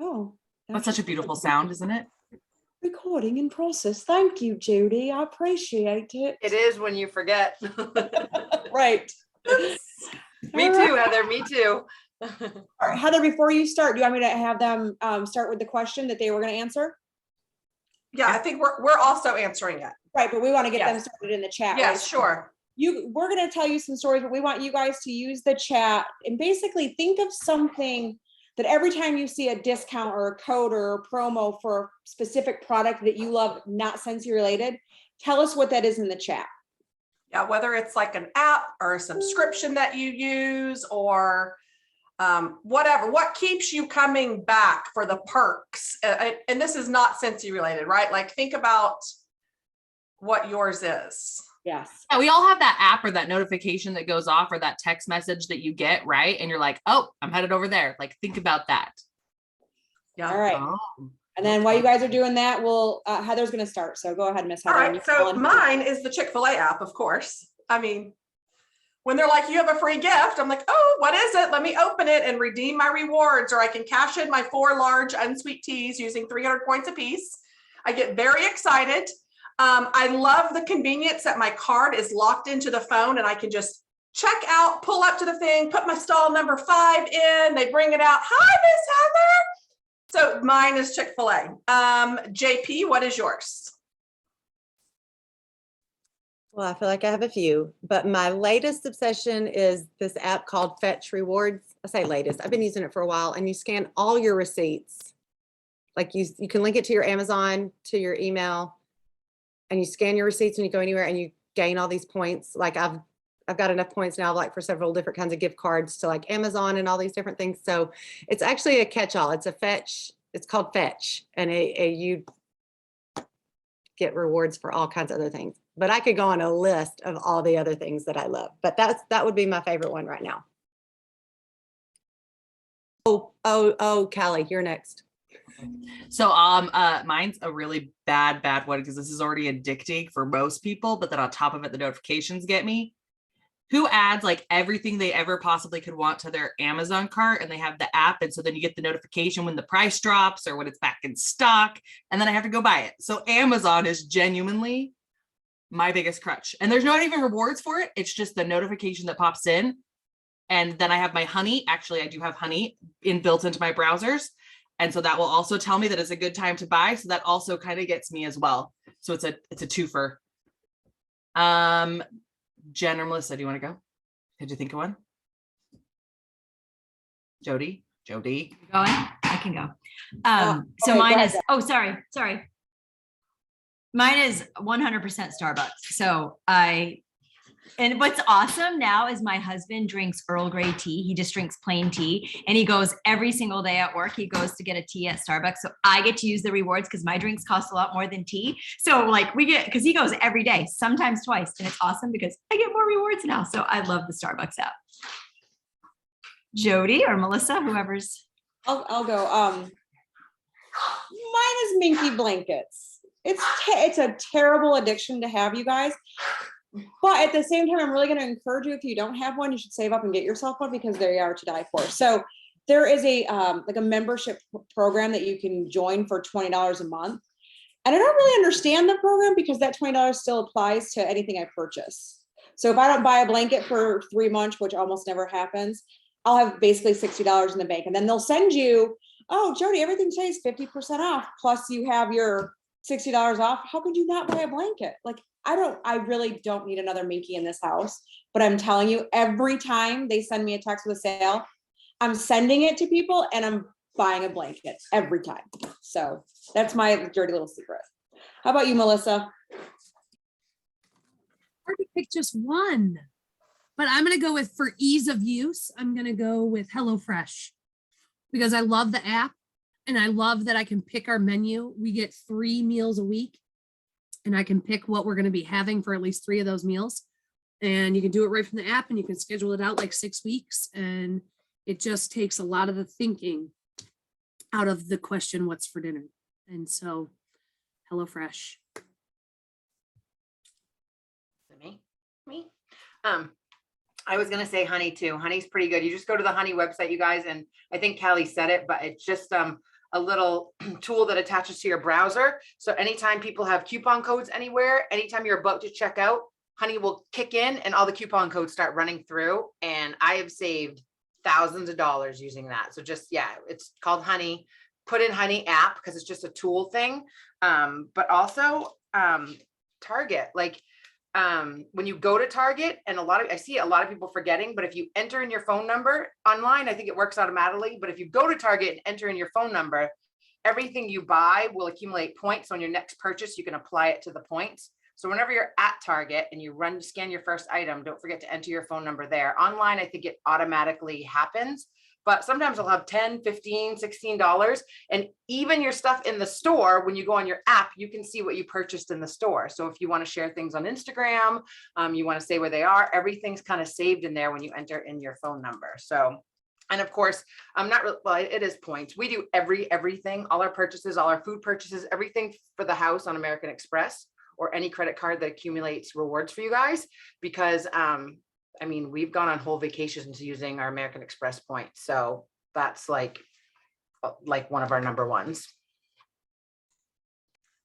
Oh, That's such a beautiful sound, isn't it? Recording in process. Thank you, Judy. I appreciate it. It is when you forget. Right. Me too, Heather. Me too. All right, Heather, before you start, do you want me to have them start with the question that they were going to answer? Yeah, I think we're also answering it. Right, but we want to get them started in the chat. Yes, right? sure. We're going to tell you some stories, but we want you guys to use the chat and basically think of something that every time you see a discount or a code or a promo for a specific product that you love, not Scentsy related, tell us what that is in the chat. Yeah, whether it's like an app or a subscription that you use or whatever, what keeps you coming back for the perks? And this is not Scentsy related, right? Like think about what yours is. Yes. Yeah, we all have that app or that notification that goes off or that text message that you get, right? And you're like, oh, I'm headed over there. Like, think about that. Yeah. All right. Oh. And then while you guys are doing that, Heather's going to start. So go ahead, Miss Heather. All right. So mine is the Chick-fil-A app, of course. I mean, when they're like, you have a free gift, I'm like, oh, what is it? Let me open it and redeem my rewards, or I can cash in my 4 large unsweet teas using 300 points apiece. I get very excited. I love the convenience that my card is locked into the phone and I can just check out, pull up to the thing, put my stall number 5 in, they bring it out. Hi, Miss Heather. So mine is Chick-fil-A. JP, what is yours? Well, I feel like I have a few, but my latest obsession is this app called Fetch Rewards. I say latest, I've been using it for a while, and you scan all your receipts. Like you can link it to your Amazon, to your email, and you scan your receipts when you go anywhere and you gain all these points. Like I've got enough points now, like for several different kinds of gift cards to like Amazon and all these different things. So it's actually a catch-all. It's a Fetch. It's called Fetch, and you get rewards for all kinds of other things. But I could go on a list of all the other things that I love. But that would be my favorite one right now. Oh, Callie, you're next. So mine's a really bad one because this is already addicting for most people, but then on top of it, the notifications get me. Who adds like everything they ever possibly could want to their Amazon cart, and they have the app, and so then you get the notification when the price drops or when it's back in stock, and then I have to go buy it. So Amazon is genuinely my biggest crutch, and there's not even rewards for it. It's just the notification that pops in, and then I have my Honey. Actually, I do have Honey built into my browsers. And so that will also tell me that it's a good time to buy. So that also kind of gets me as well. So it's a twofer. Jen or Melissa, do you want to go? Did you think of one? Jody? Going? I can go. So mine is, sorry. Mine is 100% Starbucks. So and what's awesome now is my husband drinks Earl Grey tea. He just drinks plain tea, and he goes every single day at work. He goes to get a tea at Starbucks. So I get to use the rewards because my drinks cost a lot more than tea. So like because he goes every day, sometimes twice, and it's awesome because I get more rewards now. So I love the Starbucks app. Jody or Melissa, whoever's. I'll go. Mine is Minky blankets. It's a terrible addiction to have, you guys. But at the same time, I'm really going to encourage you, if you don't have one, you should save up and get yourself one because they are to die for. So there is a membership program that you can join for $20 a month. And I don't really understand the program because that $20 still applies to anything I purchase. So if I don't buy a blanket for 3 months, which almost never happens, I'll have basically $60 in the bank. And then they'll send you, oh, Jody, everything today is 50% off. Plus you have your $60 off. How could you not buy a blanket? Like, I really don't need another Minky in this house, but I'm telling you, every time they send me a text with a sale, I'm sending it to people and I'm buying a blanket every time. So that's my dirty little secret. How about you, Melissa? Hard to pick just one, but I'm going to go with, for ease of use, I'm going to go with HelloFresh because I love the app and I love that I can pick our menu. We get 3 meals a week. And I can pick what we're going to be having for at least 3 of those meals. And you can do it right from the app and you can schedule it out like 6 weeks. And it just takes a lot of the thinking out of the question, what's for dinner? And so HelloFresh. Me. I was going to say Honey too. Honey's pretty good. You just go to the Honey website, you guys. And I think Callie said it, but it's just, a little tool that attaches to your browser. So anytime people have coupon codes anywhere, anytime you're about to check out, Honey will kick in and all the coupon codes start running through. And I have saved thousands of dollars using that. So just, yeah, it's called Honey. Put in Honey app because it's just a tool thing. But also Target, like when you go to Target, and I see a lot of people forgetting, but if you enter in your phone number online, I think it works automatically. But if you go to Target and enter in your phone number, everything you buy will accumulate points. So on your next purchase, you can apply it to the points. So whenever you're at Target and you scan your first item, don't forget to enter your phone number there. Online, I think it automatically happens, but sometimes I'll have $10, $15, $16. And even your stuff in the store, when you go on your app, you can see what you purchased in the store. So if you want to share things on Instagram, you want to say where they are, everything's kind of saved in there when you enter in your phone number. So, and of course, it is points. We do everything, all our purchases, all our food purchases, everything for the house on American Express, or any credit card that accumulates rewards for you guys, because I mean, we've gone on whole vacations using our American Express points. So that's like one of our number ones.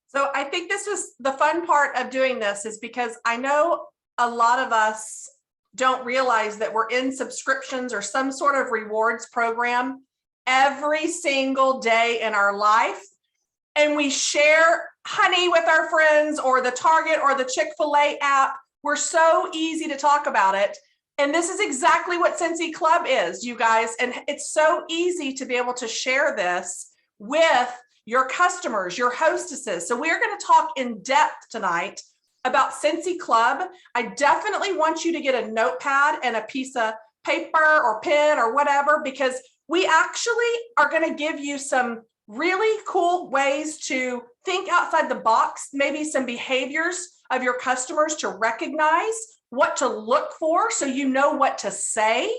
So I think this is the fun part of doing this, is because I know a lot of us don't realize that we're in subscriptions or some sort of rewards program every single day in our life. And we share Honey with our friends, or the Target or the Chick-fil-A app. We're so easy to talk about it. And this is exactly what Scentsy Club is, you guys. And it's so easy to be able to share this with your customers, your hostesses. So we're going to talk in depth tonight about Scentsy Club. I definitely want you to get a notepad and a piece of paper or pen or whatever, because we actually are going to give you some really cool ways to think outside the box, maybe some behaviors of your customers to recognize, what to look for, so you know what to say.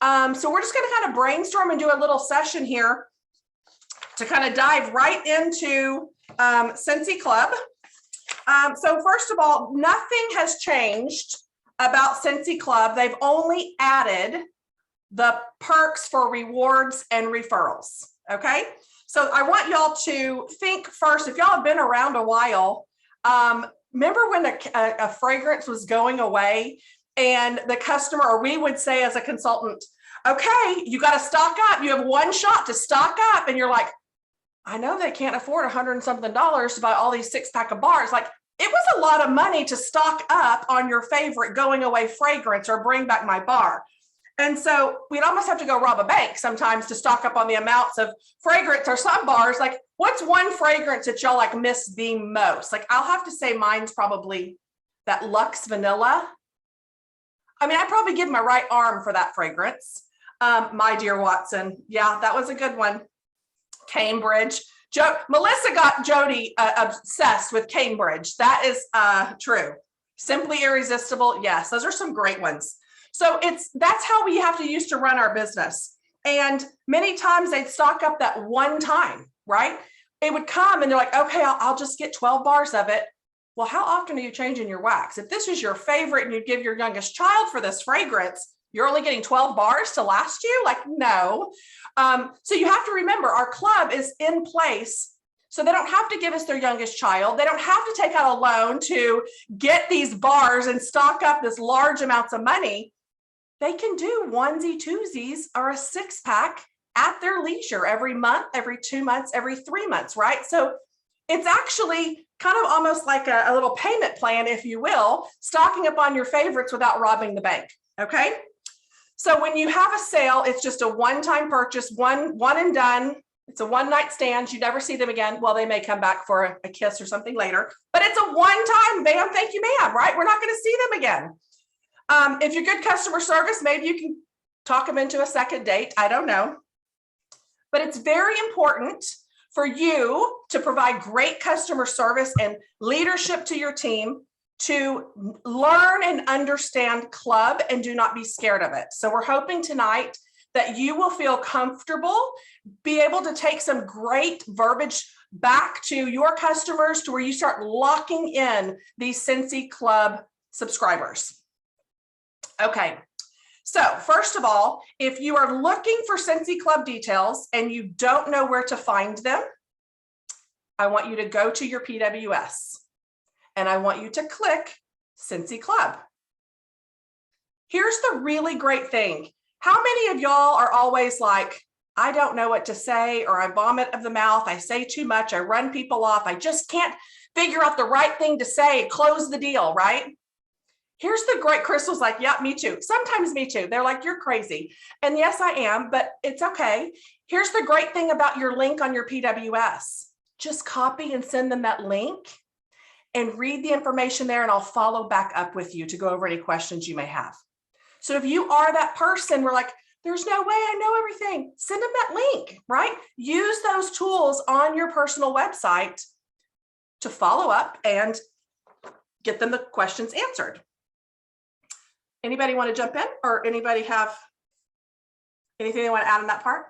So we're just going to kind of brainstorm and do a little session here to kind of dive right into Scentsy Club. So first of all, nothing has changed about Scentsy Club. They've only added the perks for rewards and referrals. Okay. So I want y'all to think first, if y'all have been around a while, remember when a fragrance was going away and the customer, or we would say as a consultant, okay, you got to stock up. You have one shot to stock up. And you're like, I know they can't afford $100 and something to buy all these 6-pack of bars. Like, it was a lot of money to stock up on your favorite going away fragrance or bring back my bar. And so we'd almost have to go rob a bank sometimes to stock up on the amounts of fragrance, or some bars. Like, what's one fragrance that y'all like miss the most? Like, I'll have to say mine's probably that Luxe Vanilla. I mean, I'd probably give my right arm for that fragrance. My Dear Watson. Yeah, that was a good one. Cambridge. Melissa got Jody obsessed with Cambridge. That is true. Simply Irresistible. Yes, those are some great ones. So that's how we have to use to run our business. And many times they'd stock up that one time, right? They would come and they're like, okay, I'll just get 12 bars of it. Well, how often are you changing your wax? If this is your favorite and you give your youngest child for this fragrance, you're only getting 12 bars to last you? Like, no. So you have to remember, our club is in place, so they don't have to give us their youngest child. They don't have to take out a loan to get these bars and stock up this large amounts of money. They can do onesie twosies or a 6-pack at their leisure every month, every 2 months, every 3 months, right? So it's actually kind of almost like a little payment plan, if you will, stocking up on your favorites without robbing the bank, okay? So when you have a sale, it's just a one-time purchase, one and done. It's a one-night stand. You never see them again. Well, they may come back for a kiss or something later, but it's a one-time, bam, thank you, ma'am, right? We're not going to see them again. If you're good customer service, maybe you can talk them into a second date. I don't know. But it's very important for you to provide great customer service and leadership to your team, to learn and understand club and do not be scared of it. So we're hoping tonight that you will feel comfortable, be able to take some great verbiage back to your customers to where you start locking in these Scentsy Club subscribers. Okay, So first of all, if you are looking for Scentsy Club details and you don't know where to find them, I want you to go to your PWS and I want you to click Scentsy Club. Here's the really great thing. How many of y'all are always like, I don't know what to say, or I vomit of the mouth, I say too much, I run people off, I just can't figure out the right thing to say, close the deal, right? Here's the great, Crystal's like, yeah, me too. Sometimes me too. They're like, you're crazy. And yes, I am, but it's okay. Here's the great thing about your link on your PWS. Just copy and send them that link and read the information there, and I'll follow back up with you to go over any questions you may have. So if you are that person, we're like, there's no way I know everything, send them that link, right? Use those tools on your personal website to follow up and get them the questions answered. Anybody want to jump in, or anybody have anything they want to add on that part?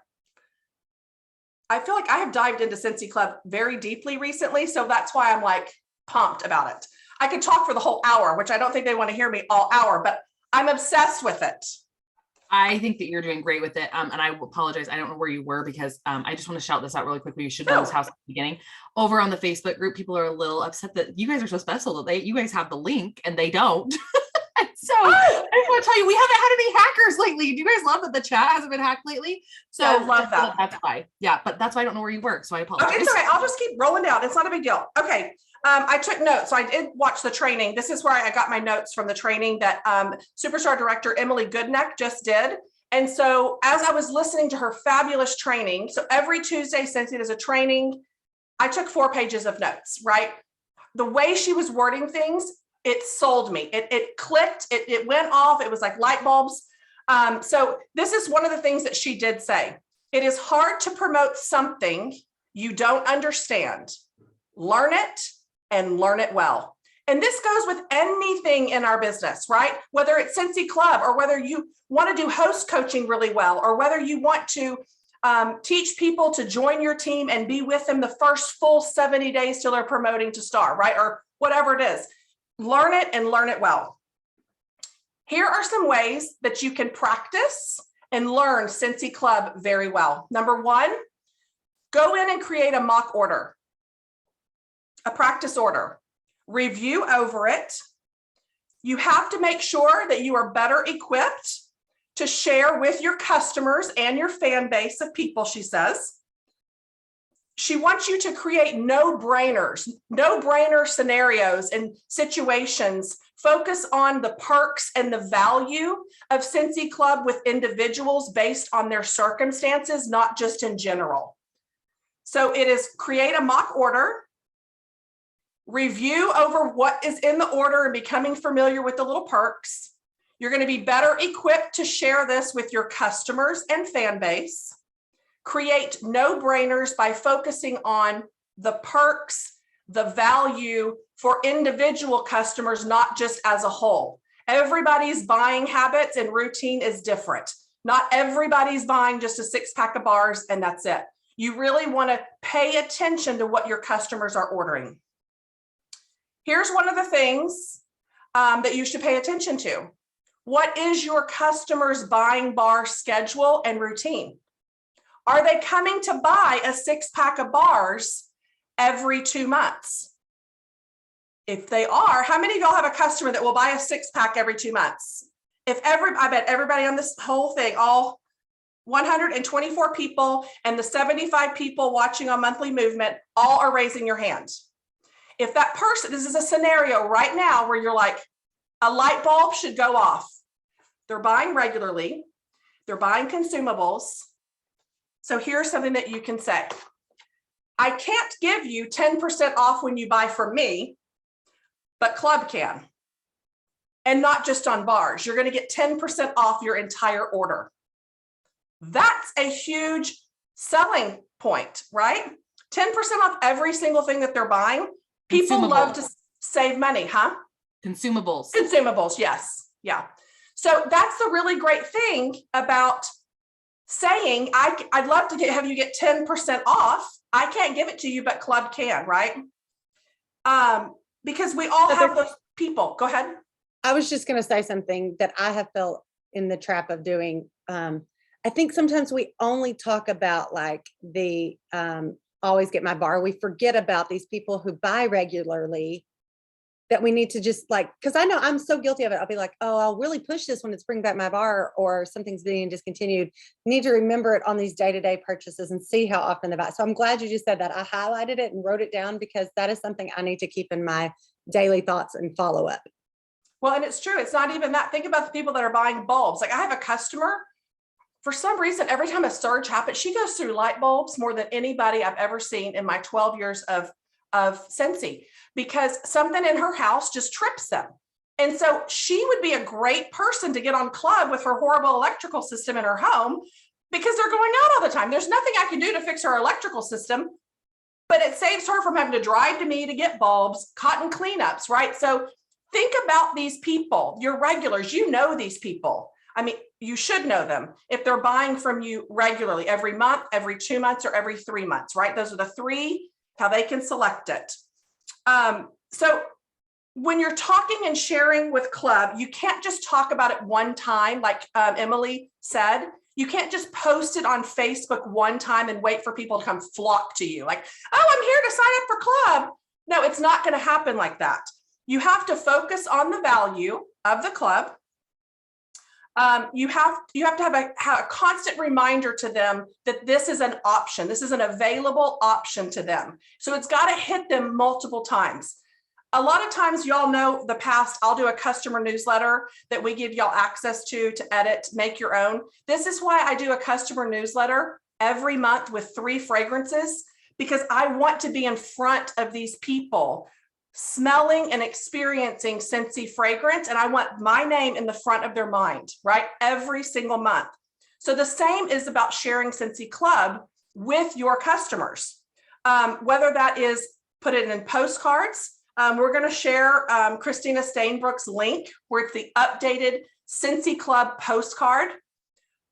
I feel like I have dived into Scentsy Club very deeply recently, so that's why I'm like pumped about it. I could talk for the whole hour, which I don't think they want to hear me all hour, but I'm obsessed with it. I think that you're doing great with it. And I apologize. I don't know where you were, because I just want to shout this out really quickly. You should know this house at the beginning. Over on the Facebook group, people are a little upset that you guys are so special that you guys have the link and they don't. So I just want to tell you, we haven't had any hackers lately. Do you guys love that the chat hasn't been hacked lately? So I love that. That's why. Yeah, but that's why I don't know where you work. So I apologize. Okay, it's all right. I'll just keep rolling down. It's not a big deal. Okay. I took notes. So I did watch the training. This is where I got my notes from the training that Superstar Director Emily Goodneck just did. And so as I was listening to her fabulous training, so every Tuesday, Scentsy does a training, I took 4 pages of notes, right? The way she was wording things, it sold me. It clicked, it went off. It was like light bulbs. So this is one of the things that she did say. It is hard to promote something you don't understand. Learn it and learn it well. And this goes with anything in our business, right? Whether it's Scentsy Club, or whether you want to do host coaching really well, or whether you want to teach people to join your team and be with them the first full 70 days till they're promoting to star, right? Or whatever it is. Learn it and learn it well. Here are some ways that you can practice and learn Scentsy Club very well. Number 1, go in and create a mock order, a practice order. Review over it. You have to make sure that you are better equipped to share with your customers and your fan base of people, she says. She wants you to create no-brainer scenarios and situations. Focus on the perks and the value of Scentsy Club with individuals based on their circumstances, not just in general. So it is create a mock order, review over what is in the order and becoming familiar with the little perks. You're going to be better equipped to share this with your customers and fan base. Create no-brainers by focusing on the perks, the value for individual customers, not just as a whole. Everybody's buying habits and routine is different. Not everybody's buying just a 6-pack of bars and that's it. You really want to pay attention to what your customers are ordering. Here's one of the things that you should pay attention to. What is your customer's buying bar schedule and routine? Are they coming to buy a 6-pack of bars every 2 months? If they are, how many of y'all have a customer that will buy a 6-pack every 2 months? I bet everybody on this whole thing, all 124 people and the 75 people watching on Monthly Movement, all are raising your hand. If that person, this is a scenario right now where you're like, a light bulb should go off. They're buying regularly. They're buying consumables. So here's something that you can say. I can't give you 10% off when you buy from me, but Club can. And not just on bars. You're going to get 10% off your entire order. That's a huge selling point, right? 10% off every single thing that they're buying. People love to save money, huh? Consumables. Consumables, yes. Yeah. So that's the really great thing about saying, I'd love to have you get 10% off. I can't give it to you, but Club can, right? Because we all have those people. Go ahead. I was just going to say something that I have felt in the trap of doing. I think sometimes we only talk about like the always get my bar. We forget about these people who buy regularly, that we need to just like, because I know I'm so guilty of it. I'll be like, oh, I'll really push this when it's bring back my bar or something's being discontinued. Need to remember it on these day-to-day purchases and see how often they buy. So I'm glad you just said that. I highlighted it and wrote it down because that is something I need to keep in my daily thoughts and follow up. Well, and it's true. It's not even that. Think about the people that are buying bulbs. Like I have a customer, for some reason, every time a surge happens, she goes through light bulbs more than anybody I've ever seen in my 12 years of Scentsy, because something in her house just trips them. And so she would be a great person to get on Club with her horrible electrical system in her home, because they're going out all the time. There's nothing I can do to fix her electrical system, but it saves her from having to drive to me to get bulbs, cotton cleanups, right? So think about these people, your regulars, you know these people. I mean, you should know them if they're buying from you regularly, every month, every 2 months, or every 3 months, right? Those are the three, how they can select it. So when you're talking and sharing with Club, you can't just talk about it one time, like Emily said. You can't just post it on Facebook one time and wait for people to come flock to you. Like, oh, I'm here to sign up for Club. No, it's not going to happen like that. You have to focus on the value of the Club. You have to have a constant reminder to them that this is an option. This is an available option to them. So it's got to hit them multiple times. A lot of times, y'all know the past, I'll do a customer newsletter that we give y'all access to edit, make your own. This is why I do a customer newsletter every month with 3 fragrances, because I want to be in front of these people smelling and experiencing Scentsy fragrance. And I want my name in the front of their mind, right? Every single month. So the same is about sharing Scentsy Club with your customers. Whether that is put it in postcards. We're going to share Christina Stainbrook's link where it's the updated Scentsy Club postcard.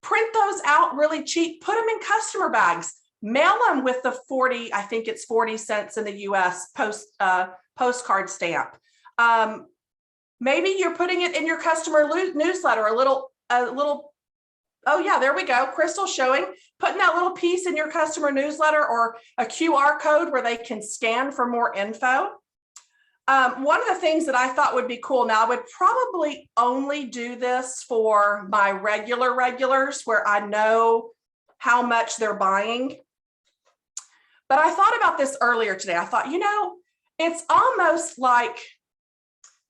Print those out really cheap, put them in customer bags, mail them with the 40, I think it's 40 cents in the US postcard stamp. Maybe you're putting it in your customer newsletter, a little, oh yeah, there we go. Crystal showing, putting that little piece in your customer newsletter or a QR code where they can scan for more info. One of the things that I thought would be cool, now I would probably only do this for my regulars where I know how much they're buying. But I thought about this earlier today. I thought, it's almost like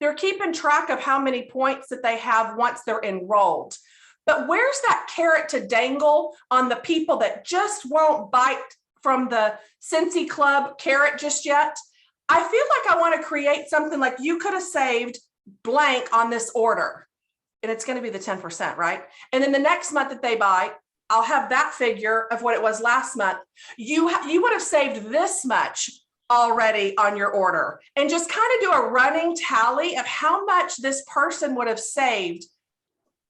they're keeping track of how many points that they have once they're enrolled. But where's that carrot to dangle on the people that just won't bite from the Scentsy Club carrot just yet? I feel like I want to create something like you could have saved blank on this order, and it's going to be the 10%, right? And then the next month that they buy, I'll have that figure of what it was last month. You would have saved this much already on your order, and just kind of do a running tally of how much this person would have saved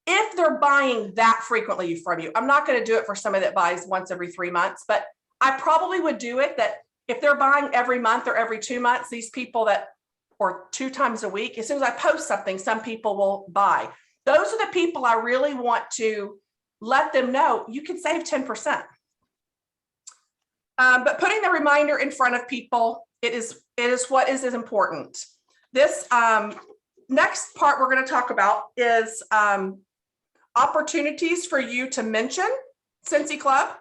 if they're buying that frequently from you. I'm not going to do it for somebody that buys once every 3 months, but I probably would do it that if they're buying every month or every 2 months, these people that, or 2 times a week, as soon as I post something, some people will buy. Those are the people I really want to let them know you can save 10%. But putting the reminder in front of people, it is what is important. This next part we're going to talk about is opportunities for you to mention Scentsy Club.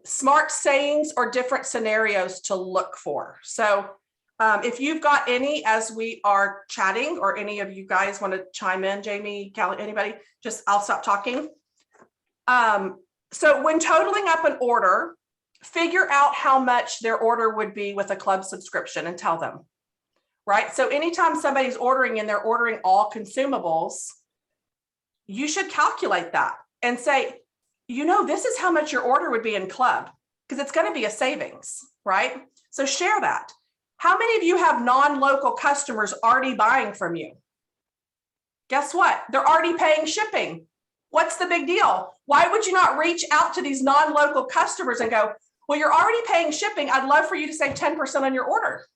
Smart sayings or different scenarios to look for. So if you've got any as we are chatting, or any of you guys want to chime in, Jamie, Callie, anybody, just I'll stop talking. So when totaling up an order, figure out how much their order would be with a Club subscription and tell them, right? So anytime somebody's ordering and they're ordering all consumables, you should calculate that and say, this is how much your order would be in Club, because it's going to be a savings, right? So share that. How many of you have non-local customers already buying from you? Guess what? They're already paying shipping. What's the big deal? Why would you not reach out to these non-local customers and go, well, you're already paying shipping. I'd love for you to save 10% on your order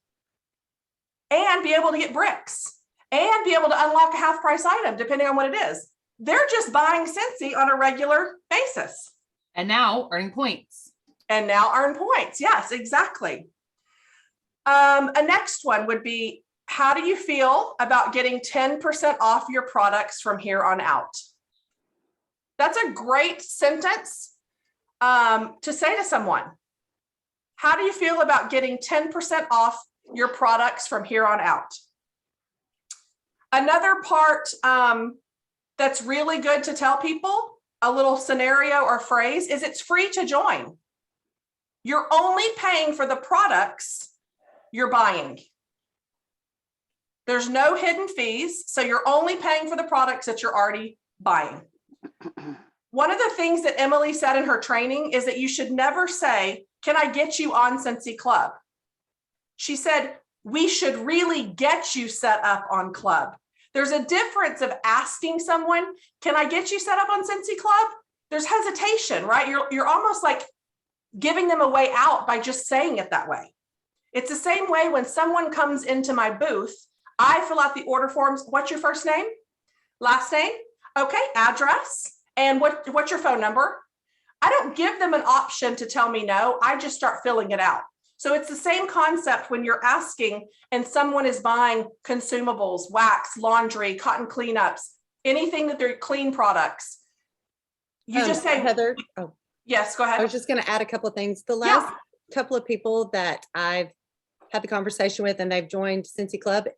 and be able to get bricks and be able to unlock a half price item, depending on what it is. They're just buying Scentsy on a regular basis And now earning points. and now earn points. Yes, exactly. A next one would be, how do you feel about getting 10% off your products from here on out? That's a great sentence to say to someone. How do you feel about getting 10% off your products from here on out? Another part that's really good to tell people, a little scenario or phrase, is it's free to join. You're only paying for the products you're buying. There's no hidden fees, so you're only paying for the products that you're already buying. One of the things that Emily said in her training is that you should never say, can I get you on Scentsy Club? She said, we should really get you set up on Club. There's a difference of asking someone, can I get you set up on Scentsy Club? There's hesitation, right? You're almost like giving them a way out by just saying it that way. It's the same way when someone comes into my booth, I fill out the order forms. What's your first name? Last name? Okay, address. And what's your phone number? I don't give them an option to tell me no. I just start filling it out. So it's the same concept when you're asking and someone is buying consumables, wax, laundry, cotton cleanups, anything that they're clean products. You just say, Heather. Oh, yes, go ahead. I was just going to add a couple of things. The Yeah. last couple of people that I've had the conversation with and they've joined Scentsy Club,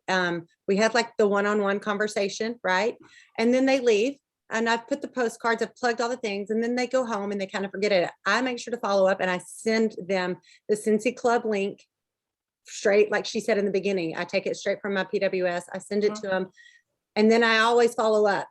we had like the one-on-one conversation, right? And then they leave. And I've put the postcards, I've plugged all the things, and then they go home and they kind of forget it. I make sure to follow up and I send them the Scentsy Club link straight, like she said in the beginning. I take it straight from my PWS, I send it to them, and then I always follow up.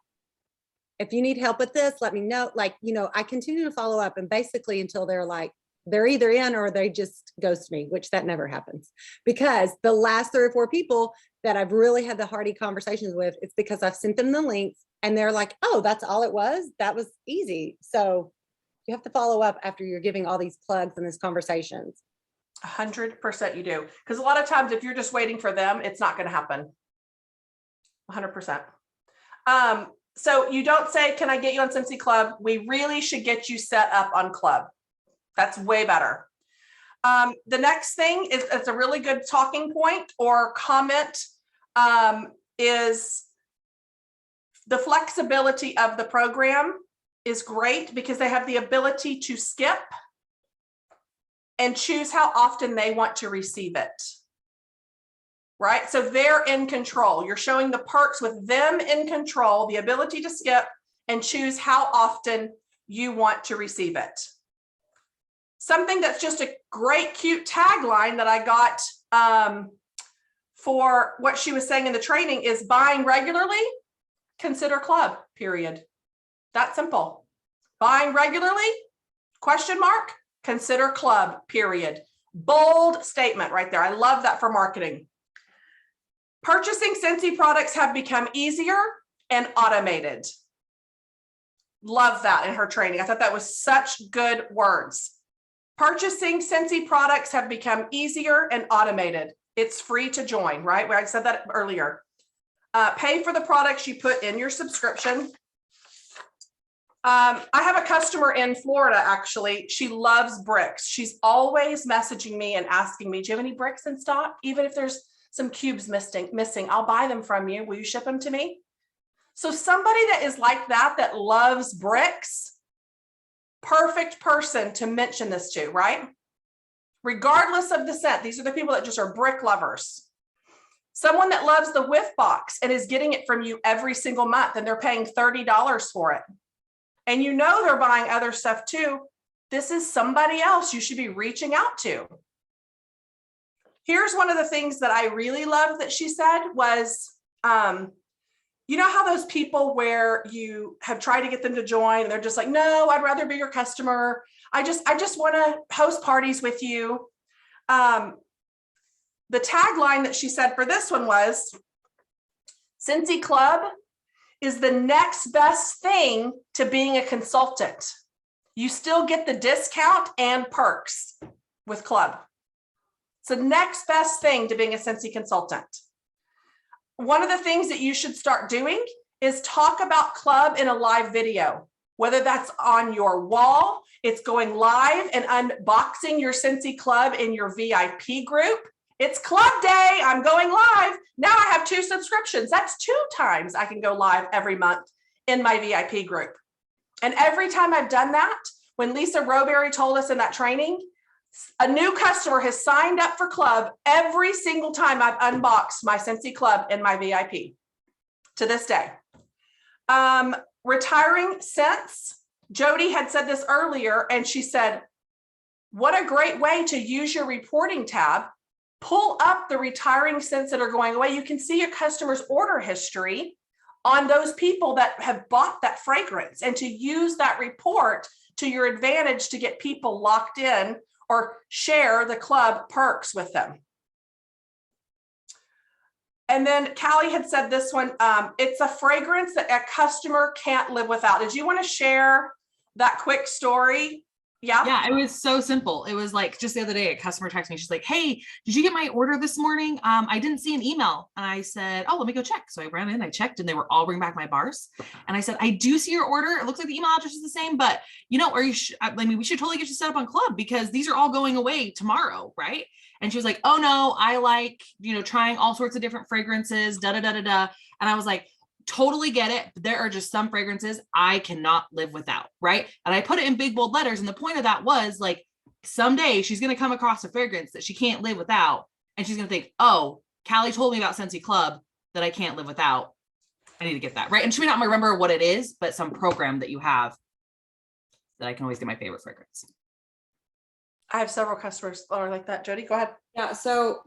If you need help with this, let me know. Like, you know, I continue to follow up, and basically until they're like, they're either in or they just ghost me, which that never happens. Because the last 3 or 4 people that I've really had the hearty conversations with, it's because I've sent them the links and they're like, oh, that's all it was? That was easy. So you have to follow up after you're giving all these plugs and these conversations. 100% you do. Because a lot of times if you're just waiting for them, it's not going to happen. 100%. So you don't say, can I get you on Scentsy Club? We really should get you set up on Club. That's way better. The next thing is, it's a really good talking point or comment, is the flexibility of the program is great because they have the ability to skip and choose how often they want to receive it. Right? So they're in control. You're showing the perks with them in control, the ability to skip and choose how often you want to receive it. Something that's just a great, cute tagline that I got for what she was saying in the training is buying regularly, consider Club, period. That simple. Buying regularly, question mark, consider Club, period. Bold statement right there. I love that for marketing. Purchasing Scentsy products have become easier and automated. Love that in her training. I thought that was such good words. Purchasing Scentsy products have become easier and automated. It's free to join, right? Where I said that earlier. Pay for the products you put in your subscription. I have a customer in Florida, actually. She loves bricks. She's always messaging me and asking me, do you have any bricks in stock? Even if there's some cubes missing, I'll buy them from you. Will you ship them to me? So somebody that is like that, that loves bricks, perfect person to mention this to, right? Regardless of the scent, these are the people that just are brick lovers. Someone that loves the whiff box and is getting it from you every single month and they're paying $30 for it. And you know they're buying other stuff too. This is somebody else you should be reaching out to. Here's one of the things that I really loved that she said was, you know how those people where you have tried to get them to join and they're just like, no, I'd rather be your customer. I just want to host parties with you. The tagline that she said for this one was, Scentsy Club is the next best thing to being a consultant. You still get the discount and perks with Club. It's the next best thing to being a Scentsy consultant. One of the things that you should start doing is talk about club in a live video, whether that's on your wall, it's going live and unboxing your Scentsy Club in your VIP group. It's club day, I'm going live. Now I have 2 subscriptions. That's 2 times I can go live every month in my VIP group. And every time I've done that, when Lisa Roberry told us in that training, a new customer has signed up for club every single time I've unboxed my Scentsy Club in my VIP to this day. Retiring scents. Jody had said this earlier, and she said, what a great way to use your reporting tab. Pull up the retiring scents that are going away. You can see your customer's order history on those people that have bought that fragrance, and to use that report to your advantage to get people locked in or share the club perks with them. And then Callie had said this one, it's a fragrance that a customer can't live without. Did you want to share that quick story? Yeah, it was so simple. It was like just the other day, a customer texted me. She's like, hey, did you get my order this morning? I didn't see an email. And I said, oh, let me go check. So I ran in, I checked, and they were all bringing back my bars. And I said, I do see your order. It looks like the email address is the same, but are you, I mean, we should totally get you set up on club because these are all going away tomorrow. Right. And she was like, oh no, I like, trying all sorts of different fragrances, da, da, da, da, da. And I was like, totally get it. But there are just some fragrances I cannot live without. Right. And I put it in big, bold letters. And the point of that was like, someday she's going to come across a fragrance that she can't live without. And she's going to think, oh, Callie told me about Scentsy Club that I can't live without. I need to get that. Right. And she may not remember what it is, but some program that you have that I can always get my favorite fragrance. I have several customers that are like that. Jody, go ahead. Yeah. So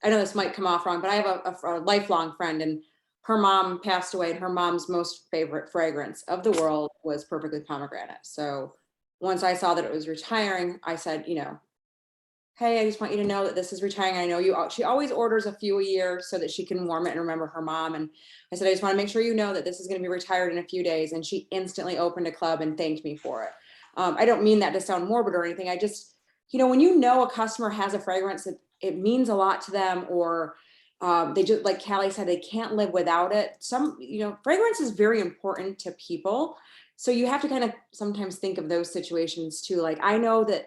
I know this might come off wrong, but I have a lifelong friend, and her mom passed away, and her mom's most favorite fragrance of the world was Perfectly Pomegranate. So once I saw that it was retiring, I said, hey, I just want you to know that this is retiring. I know she always orders a few a year so that she can warm it and remember her mom. And I said, I just want to make sure you know that this is going to be retired in a few days. And she instantly opened a club and thanked me for it. I don't mean that to sound morbid or anything. I just, when a customer has a fragrance that it means a lot to them, or they just, like Callie said, they can't live without it. Fragrance is very important to people. So you have to kind of sometimes think of those situations too. Like, I know that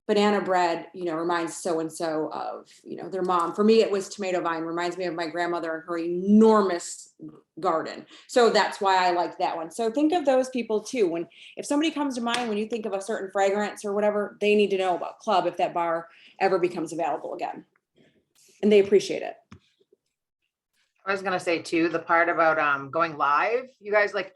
banana bread, reminds so-and-so of, their mom. For me, it was tomato vine, reminds me of my grandmother and her enormous garden. So that's why I like that one. So think of those people too. If somebody comes to mind, when you think of a certain fragrance or whatever, they need to know about club if that bar ever becomes available again. And they appreciate it. I was going to say too, the part about going live, you guys, like,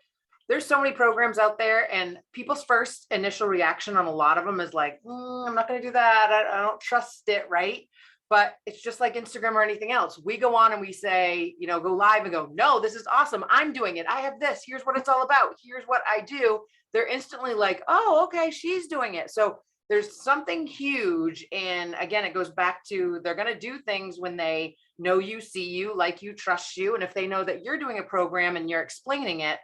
there's so many programs out there, and people's first initial reaction on a lot of them is like, I'm not going to do that. I don't trust it. Right. But it's just like Instagram or anything else. We go on and we say, go live and go, no, this is awesome. I'm doing it. I have this. Here's what it's all about. Here's what I do. They're instantly like, oh, okay, she's doing it. So there's something huge. And again, it goes back to, they're going to do things when they know you, see you, like you, trust you. And if they know that you're doing a program and you're explaining it,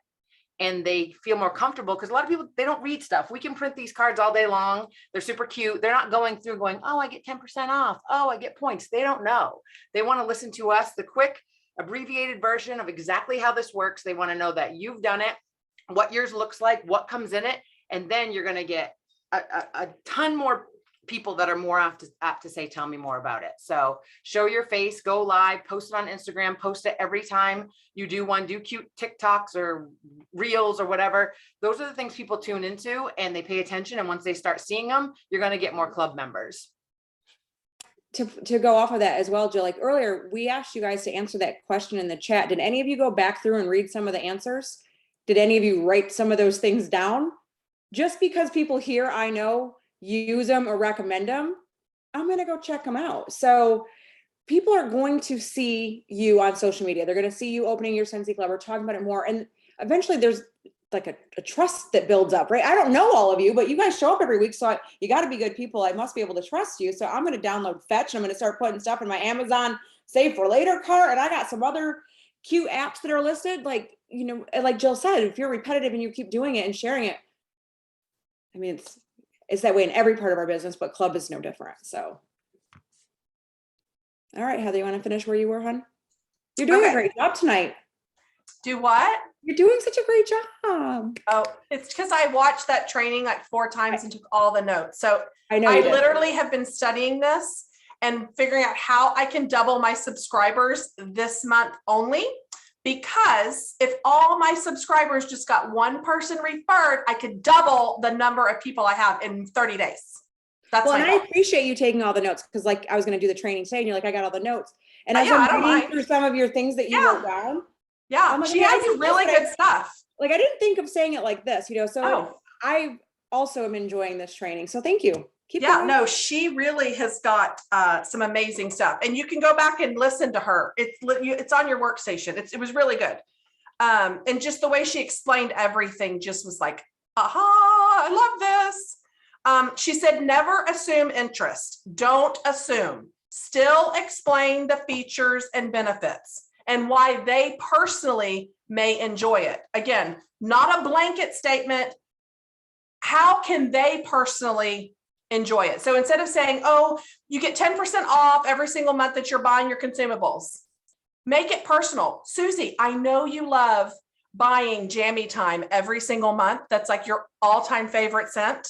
and they feel more comfortable, because a lot of people, they don't read stuff. We can print these cards all day long. They're super cute. They're not going through going, oh, I get 10% off. Oh, I get points. They don't know. They want to listen to us, the quick abbreviated version of exactly how this works. They want to know that you've done it, what yours looks like, what comes in it. And then you're going to get a ton more people that are more apt to say, tell me more about it. So show your face, go live, post it on Instagram, post it every time you do one, do cute TikToks or reels or whatever. Those are the things people tune into and they pay attention. And once they start seeing them, you're going to get more club members. To go off of that as well, Jill, like earlier, we asked you guys to answer that question in the chat. Did any of you go back through and read some of the answers? Did any of you write some of those things down? Just because people here, I know, use them or recommend them, I'm going to go check them out. So people are going to see you on social media. They're going to see you opening your Scentsy Club or talking about it more. And eventually there's like a trust that builds up, right? I don't know all of you, but you guys show up every week. So you got to be good people. I must be able to trust you. So I'm going to download Fetch. And I'm going to start putting stuff in my Amazon Save for Later cart. And I got some other cute apps that are listed. Like, you know, like Jill said, if you're repetitive and you keep doing it and sharing it, I mean, it's that way in every part of our business, but club is no different. So, all right, Heather, you want to finish where you were, hon? You're doing a great job tonight. Do what? You're doing such a great job. Oh, it's because I watched that training like 4 times and took all the notes. So I know I you did. literally have been studying this and figuring out how I can double my subscribers this month only. Because if all my subscribers just got one person referred, I could double the number of people I have in 30 days. That's Well, my and I goal. appreciate you taking all the notes because like I was going to do the training today and you're like, I got all the notes. And as Yeah, I I'm don't reading mind. through some of your things that you Yeah. wrote down, Yeah, I'm like, she okay, I has did some this, really but good stuff. like I didn't think of saying it like this, So Oh. I also am enjoying this training. So thank you. Keep Yeah, going. no, she really has got some amazing stuff, and you can go back and listen to her. It's on your workstation. It was really good, and just the way she explained everything just was like, aha, I love this. She said, never assume interest. Don't assume. Still explain the features and benefits and why they personally may enjoy it. Again, not a blanket statement. How can they personally enjoy it? So instead of saying, oh, you get 10% off every single month that you're buying your consumables, make it personal. Susie, I know you love buying Jammy Time every single month. That's like your all-time favorite scent.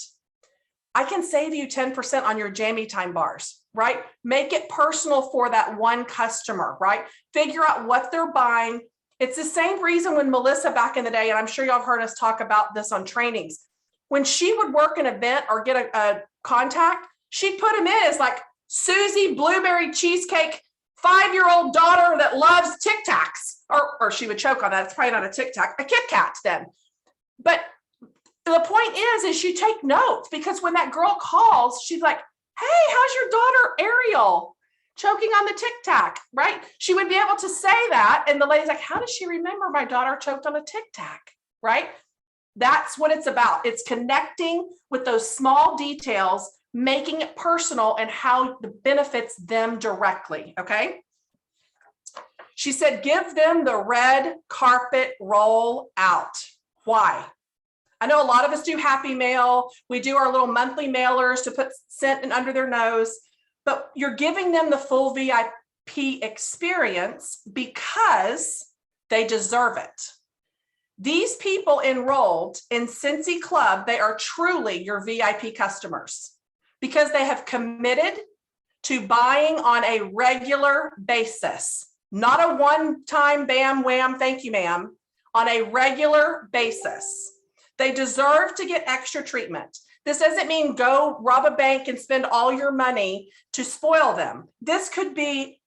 I can save you 10% on your Jammy Time bars, right? Make it personal for that one customer, right? Figure out what they're buying. It's the same reason when Melissa back in the day, and I'm sure y'all have heard us talk about this on trainings, when she would work an event or get a contact, she'd put them in as like Susie Blueberry Cheesecake 5-year-old daughter that loves Tic Tacs, or she would choke on that. It's probably not a Tic Tac, a Kit Kat then. But the point is you take notes, because when that girl calls, she's like, hey, how's your daughter Ariel choking on the Tic Tac, right? She would be able to say that. And the lady's like, how does she remember my daughter choked on a Tic Tac, right? That's what it's about. It's connecting with those small details, making it personal and how it benefits them directly, okay? She said, give them the red carpet roll out. Why? I know a lot of us do Happy Mail. We do our little monthly mailers to put scent in under their nose, but you're giving them the full VIP experience because they deserve it. These people enrolled in Scentsy Club, they are truly your VIP customers because they have committed to buying on a regular basis, not a one-time bam, wham, thank you, ma'am, on a regular basis. They deserve to get extra treatment. This doesn't mean go rob a bank and spend all your money to spoil them. This could be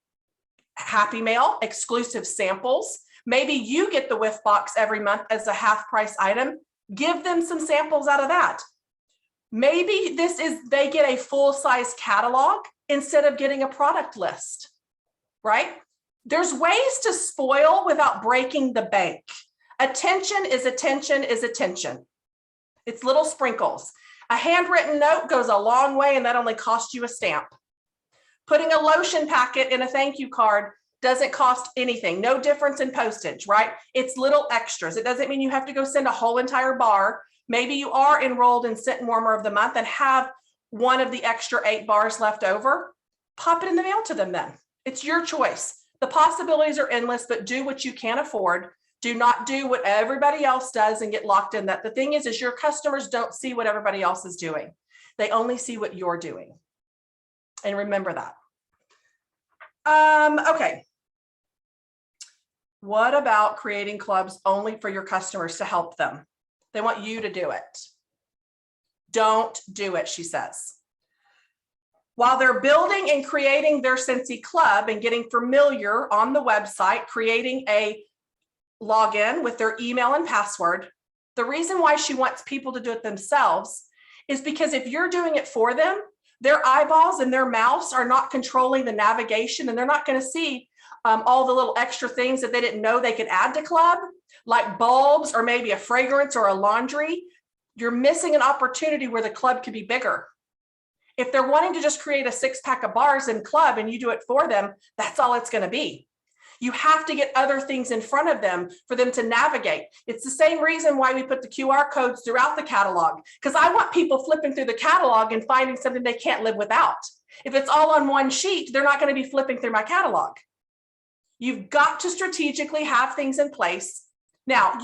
Happy Mail, exclusive samples. Maybe you get the whiff box every month as a half price item. Give them some samples out of that. Maybe they get a full size catalog instead of getting a product list, right? There's ways to spoil without breaking the bank. Attention is attention is attention. It's little sprinkles. A handwritten note goes a long way, and that only costs you a stamp. Putting a lotion packet in a thank you card doesn't cost anything. No difference in postage, right? It's little extras. It doesn't mean you have to go send a whole entire bar. Maybe you are enrolled in Scent Warmer of the Month and have one of the extra 8 bars left over. Pop it in the mail to them then. It's your choice. The possibilities are endless, but do what you can afford. Do not do what everybody else does and get locked in that. The thing is your customers don't see what everybody else is doing. They only see what you're doing. And remember that. Okay. What about creating clubs only for your customers to help them? They want you to do it. Don't do it, she says. While they're building and creating their Scentsy Club and getting familiar on the website, creating a login with their email and password, the reason why she wants people to do it themselves is because if you're doing it for them, their eyeballs and their mouse are not controlling the navigation, and they're not going to see all the little extra things that they didn't know they could add to club, like bulbs or maybe a fragrance or a laundry. You're missing an opportunity where the club could be bigger. If they're wanting to just create a 6-pack of bars in club and you do it for them, that's all it's going to be. You have to get other things in front of them for them to navigate. It's the same reason why we put the QR codes throughout the catalog, because I want people flipping through the catalog and finding something they can't live without. If it's all on one sheet, they're not going to be flipping through my catalog. You've got to strategically have things in place. Now,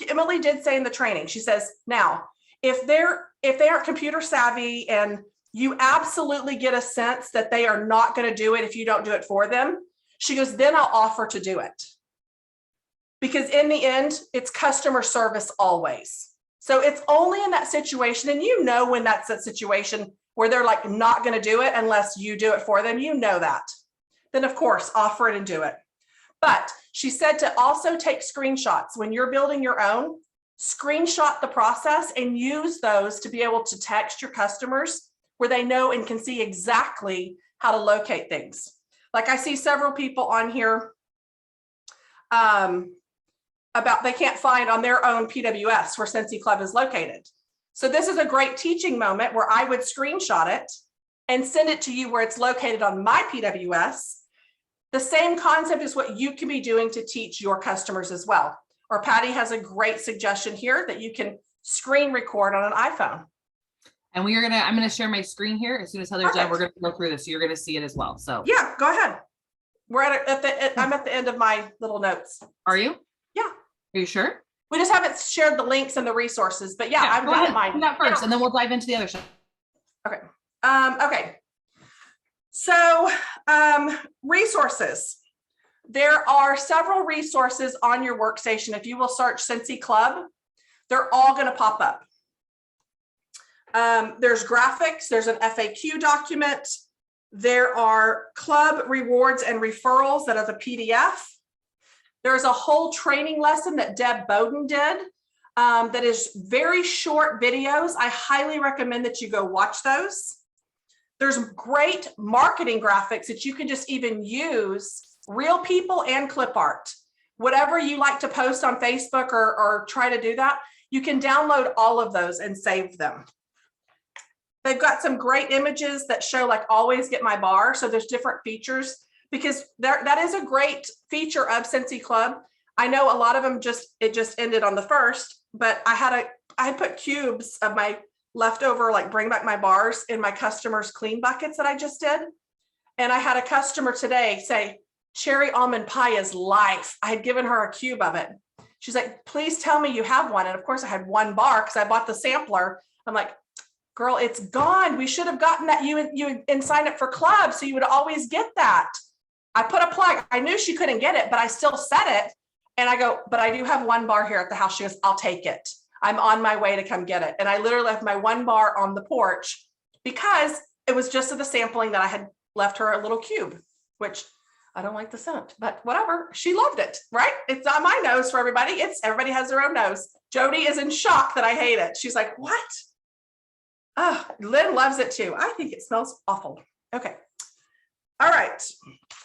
Emily did say in the training, she says, now, if they aren't computer savvy and you absolutely get a sense that they are not going to do it if you don't do it for them, she goes, then I'll offer to do it. Because in the end, it's customer service always. So it's only in that situation, and you know when that's that situation where they're like not going to do it unless you do it for them, you know that. Then of course, offer it and do it. But she said to also take screenshots when you're building your own, screenshot the process and use those to be able to text your customers where they know and can see exactly how to locate things. Like I see several people on here about they can't find on their own PWS where Scentsy Club is located. So this is a great teaching moment where I would screenshot it and send it to you where it's located on my PWS. The same concept is what you can be doing to teach your customers as well. Or Patty has a great suggestion here that you can screen record on an iPhone. And I'm gonna share my screen here. As soon as Heather's done, we're gonna go through this. So you're gonna see it as well. So yeah, go ahead. I'm at the end of my little notes. Are you? Yeah. Are you sure? We just haven't shared the links and the resources, but yeah, I've got mine. Do that first, and then we'll dive into the other stuff. Okay. Okay. So resources. There are several resources on your workstation. If you will search Scentsy Club, they're all going to pop up. There's graphics. There's an FAQ document. There are club rewards and referrals that are the PDF. There's a whole training lesson that Deb Bowden did that is very short videos. I highly recommend that you go watch those. There's great marketing graphics that you can just even use, real people and clip art. Whatever you like to post on Facebook or try to do that, you can download all of those and save them. They've got some great images that show like always get my bar. So there's different features because that is a great feature of Scentsy Club. I know a lot of them it just ended on the first, but I had put cubes of my leftover, like bring back my bars in my customers' clean buckets that I just did. And I had a customer today say, cherry almond pie is life. I had given her a cube of it. She's like, please tell me you have one. And of course I had one bar because I bought the sampler. I'm like, girl, it's gone. We should have gotten that you and signed up for club. So you would always get that. I put a plug. I knew she couldn't get it, but I still said it. And I go, but I do have one bar here at the house. She goes, I'll take it. I'm on my way to come get it. And I literally left my one bar on the porch because it was just of the sampling that I had left her a little cube, which I don't like the scent, but whatever. She loved it, right? It's not my nose for everybody. Everybody has their own nose. Jody is in shock that I hate it. She's like, what? Oh, Lynn loves it too. I think it smells awful. Okay. All right.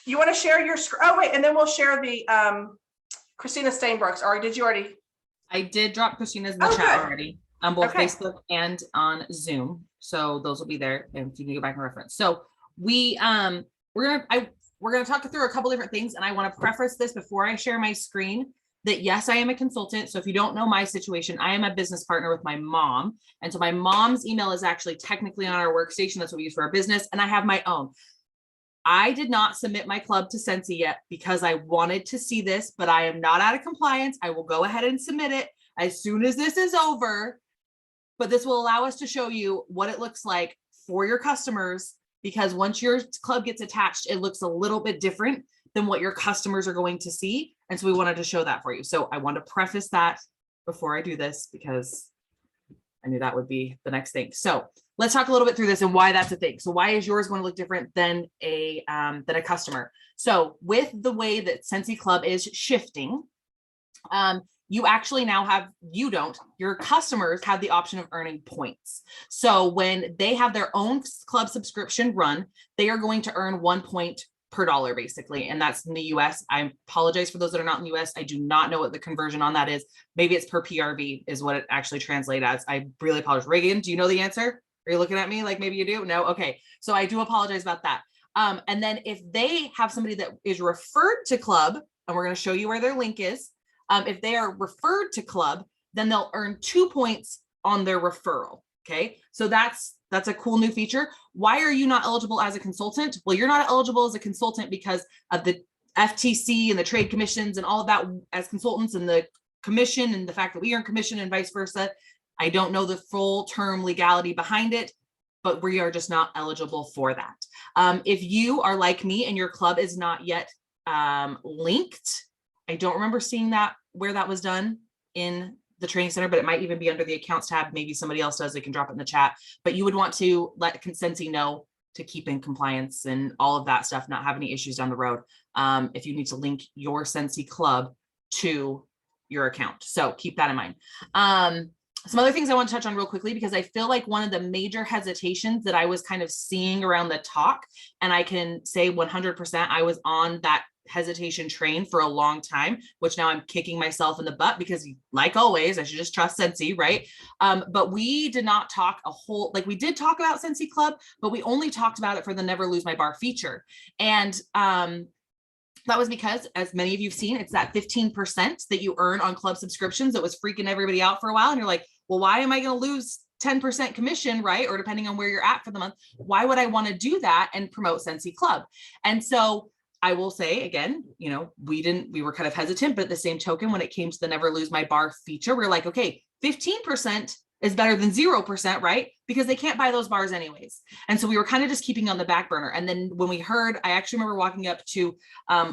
You want to share your screen? Oh, wait. And then we'll share the Christina Stainbrooks. Or did you already? I did drop Christina's in the chat already on both Facebook and on Zoom. So those will be there and you can go back and reference. So we're gonna talk through a couple different things, and I want to preface this before I share my screen that yes, I am a consultant. So if you don't know my situation, I am a business partner with my mom. And so my mom's email is actually technically on our workstation. That's what we use for our business. And I have my own. I did not submit my club to Scentsy yet because I wanted to see this, but I am not out of compliance. I will go ahead and submit it as soon as this is over. But this will allow us to show you what it looks like for your customers, because once your club gets attached, it looks a little bit different than what your customers are going to see. And so we wanted to show that for you. So I want to preface that before I do this because I knew that would be the next thing. So let's talk a little bit through this and why that's a thing. So why is yours going to look different than a customer? So with the way that Scentsy Club is shifting, you actually now have, your customers have the option of earning points. So when they have their own club subscription run, they are going to earn 1 point per dollar basically. And that's in the US. I apologize for those that are not in the US. I do not know what the conversion on that is. Maybe it's per PRV is what it actually translates as. I really apologize. Reagan, do you know the answer? Are you looking at me like maybe you do? No? Okay. So I do apologize about that. And then if they have somebody that is referred to club, and we're going to show you where their link is. If they are referred to club, then they'll earn 2 points on their referral. Okay. So that's a cool new feature. Why are you not eligible as a consultant? Well, you're not eligible as a consultant because of the FTC and the trade commissions and all of that as consultants, and the commission and the fact that we earn commission and vice versa. I don't know the full term legality behind it, but we are just not eligible for that. If you are like me and your club is not yet linked, I don't remember seeing that where that was done in the training center, but it might even be under the accounts tab. Maybe somebody else does. They can drop it in the chat, but you would want to let Scentsy know to keep in compliance and all of that stuff, not have any issues down the road. If you need to link your Scentsy Club to your account. So keep that in mind. Some other things I want to touch on real quickly, because I feel like one of the major hesitations that I was kind of seeing around the talk, and I can say 100% I was on that hesitation train for a long time, which now I'm kicking myself in the butt because, like always, I should just trust Scentsy, right? But we did not talk a whole, like we did talk about Scentsy Club, but we only talked about it for the Never Lose My Bar feature. And that was because, as many of you've seen, it's that 15% that you earn on club subscriptions that was freaking everybody out for a while. And you're like, well, why am I going to lose 10% commission, right? Or depending on where you're at for the month, why would I want to do that and promote Scentsy Club? And so I will say again, you know, we were kind of hesitant, but at the same token, when it came to the Never Lose My Bar feature, we're like, okay, 15% is better than 0%, right? Because they can't buy those bars anyways. And so we were kind of just keeping on the back burner. And then when we heard, I actually remember walking up to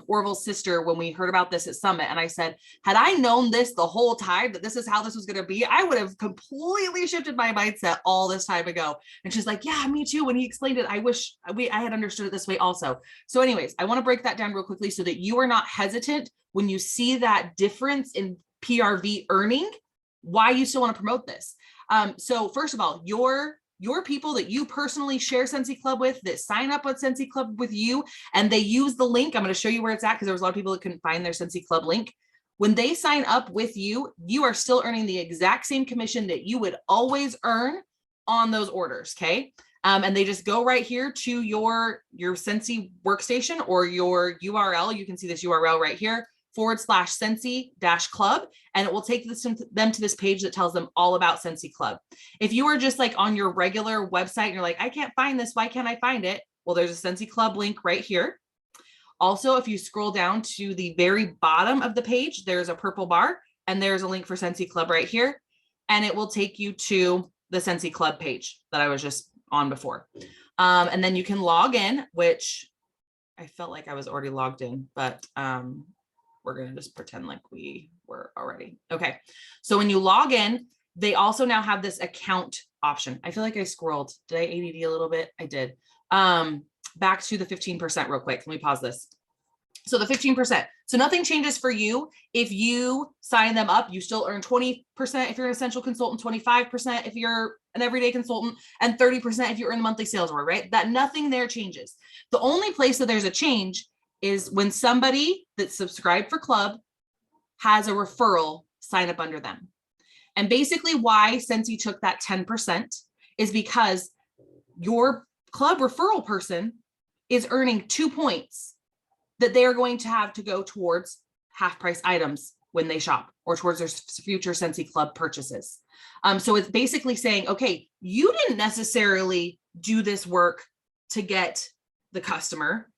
Orville's sister when we heard about this at Summit. And I said, had I known this the whole time, that this is how this was going to be, I would have completely shifted my mindset all this time ago. And she's like, yeah, me too. When he explained it, I wish I had understood it this way also. So anyways, I want to break that down real quickly so that you are not hesitant when you see that difference in PRV earning, why you still want to promote this. So first of all, your people that you personally share Scentsy Club with, that sign up with Scentsy Club with you, and they use the link, I'm going to show you where it's at, because there was a lot of people that couldn't find their Scentsy Club link. When they sign up with you, you are still earning the exact same commission that you would always earn on those orders, okay? And they just go right here to your Scentsy workstation or your URL. You can see this URL right here, /Scentsy-Club, and it will take them to this page that tells them all about Scentsy Club. If you are just like on your regular website and you're like, I can't find this, why can't I find it? Well, there's a Scentsy Club link right here. Also, if you scroll down to the very bottom of the page, there's a purple bar and there's a link for Scentsy Club right here. And it will take you to the Scentsy Club page that I was just on before. And then you can log in, which I felt like I was already logged in, but we're going to just pretend like we were already. Okay. So when you log in, they also now have this account option. I feel like I scrolled. Did I ADD a little bit? I did. Back to the 15% real quick. Let me pause this. So the 15%. So nothing changes for you. If you sign them up, you still earn 20% if you're an essential consultant, 25% if you're an everyday consultant, and 30% if you earn the monthly sales order, right? That nothing there changes. The only place that there's a change is when somebody that's subscribed for club has a referral sign up under them. And basically why Scentsy took that 10% is because your club referral person is earning 2 points that they are going to have to go towards half price items when they shop or towards their future Scentsy Club purchases. So it's basically saying, okay, you didn't necessarily do this work to get the customer.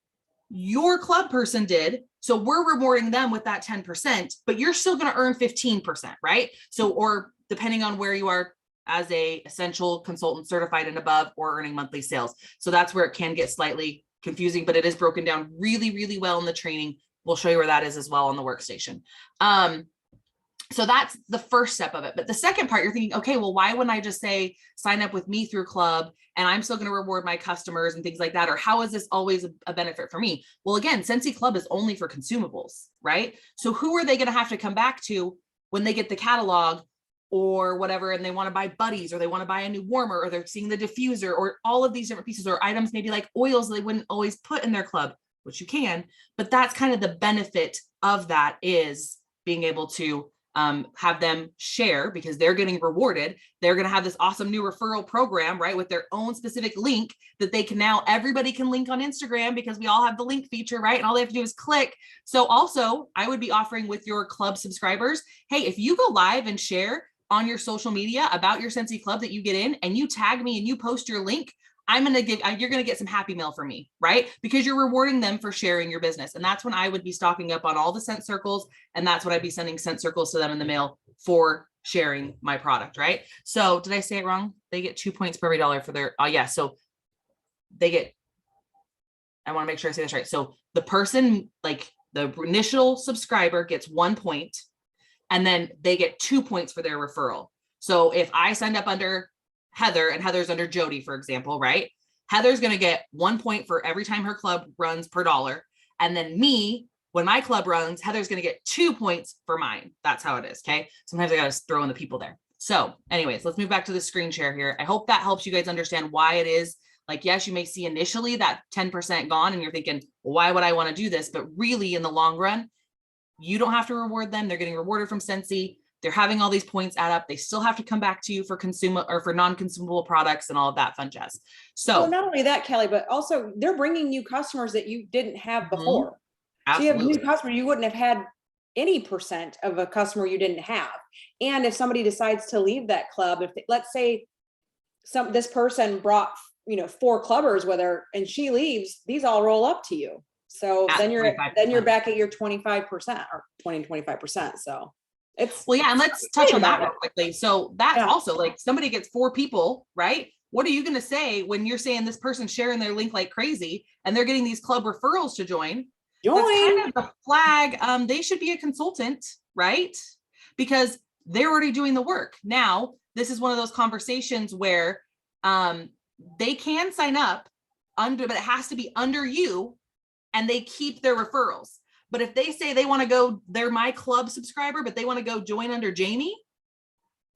Your club person did. So we're rewarding them with that 10%, but you're still going to earn 15%, right? So, or depending on where you are as a essential consultant certified and above, or earning monthly sales. So that's where it can get slightly confusing, but it is broken down really, really well in the training. We'll show you where that is as well on the workstation. So that's the first step of it. But the second part, you're thinking, okay, well, why wouldn't I just say sign up with me through club and I'm still going to reward my customers and things like that? Or how is this always a benefit for me? Well, again, Scentsy Club is only for consumables, right? So who are they going to have to come back to when they get the catalog or whatever, and they want to buy buddies, or they want to buy a new warmer, or they're seeing the diffuser, or all of these different pieces, or items, maybe like oils they wouldn't always put in their club, which you can, but that's kind of the benefit of that, is being able to have them share, because they're getting rewarded. They're going to have this awesome new referral program, right? With their own specific link that they can now, everybody can link on Instagram, because we all have the link feature, right? And all they have to do is click. So also I would be offering with your club subscribers, hey, if you go live and share on your social media about your Scentsy Club that you get in, and you tag me and you post your link, you're going to get some happy mail from me, right? Because you're rewarding them for sharing your business. And that's when I would be stocking up on all the scent circles. And that's what I'd be sending scent circles to them in the mail for sharing my product, right? So did I say it wrong? They get 2 points per every dollar for their, yeah. So they get, I want to make sure I say this right. So the person, like the initial subscriber gets 1 point, and then they get 2 points for their referral. So if I signed up under Heather and Heather's under Jody, for example, right? Heather's going to get 1 point for every time her club runs per dollar. And then me, when my club runs, Heather's going to get 2 points for mine. That's how it is. Okay. Sometimes I got to throw in the people there. So anyways, let's move back to the screen share here. I hope that helps you guys understand why it is. Like, yes, you may see initially that 10% gone and you're thinking, well, why would I want to do this? But really in the long run, you don't have to reward them. They're getting rewarded from Scentsy. They're having all these points add up. They still have to come back to you for consumer or for non-consumable products and all of that fun jazz. So well, not only that, Kelly, but also they're bringing you customers that you didn't have before. So you have new customers, you wouldn't have had any percent of a customer you didn't have. And if somebody decides to leave that club, if let's say this person brought 4 clubbers with her and she leaves, these all roll up to you. So then you're back at your 25% or 25%. So it's well, yeah. And let's touch on that real quickly. So that's also like somebody gets 4 people, right? What are you going to say when you're saying this person's sharing their link like crazy and they're getting these club referrals to join? That's kind of a flag. They should be a consultant, right? Because they're already doing the work. Now, this is one of those conversations where they can sign up under, but it has to be under you and they keep their referrals. But if they say they want to go, they're my club subscriber, but they want to go join under Jamie,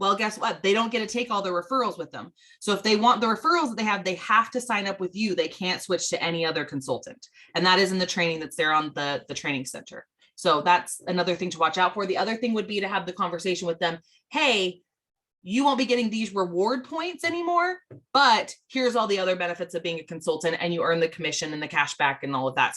well, guess what? They don't get to take all the referrals with them. So if they want the referrals that they have to sign up with you. They can't switch to any other consultant. And that is in the training that's there on the training center. So that's another thing to watch out for. The other thing would be to have the conversation with them. Hey, you won't be getting these reward points anymore, but here's all the other benefits of being a consultant, and you earn the commission and the cash back and all of that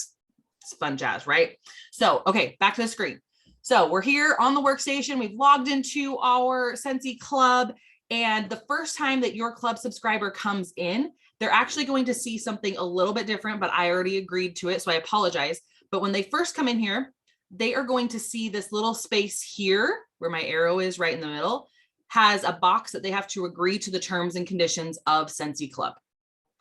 fun jazz, right? So, okay, back to the screen. So we're here on the workstation. We've logged into our Scentsy Club, and the first time that your club subscriber comes in, they're actually going to see something a little bit different, but I already agreed to it, so I apologize. But when they first come in here, they are going to see this little space here where my arrow is right in the middle, has a box that they have to agree to the terms and conditions of Scentsy Club.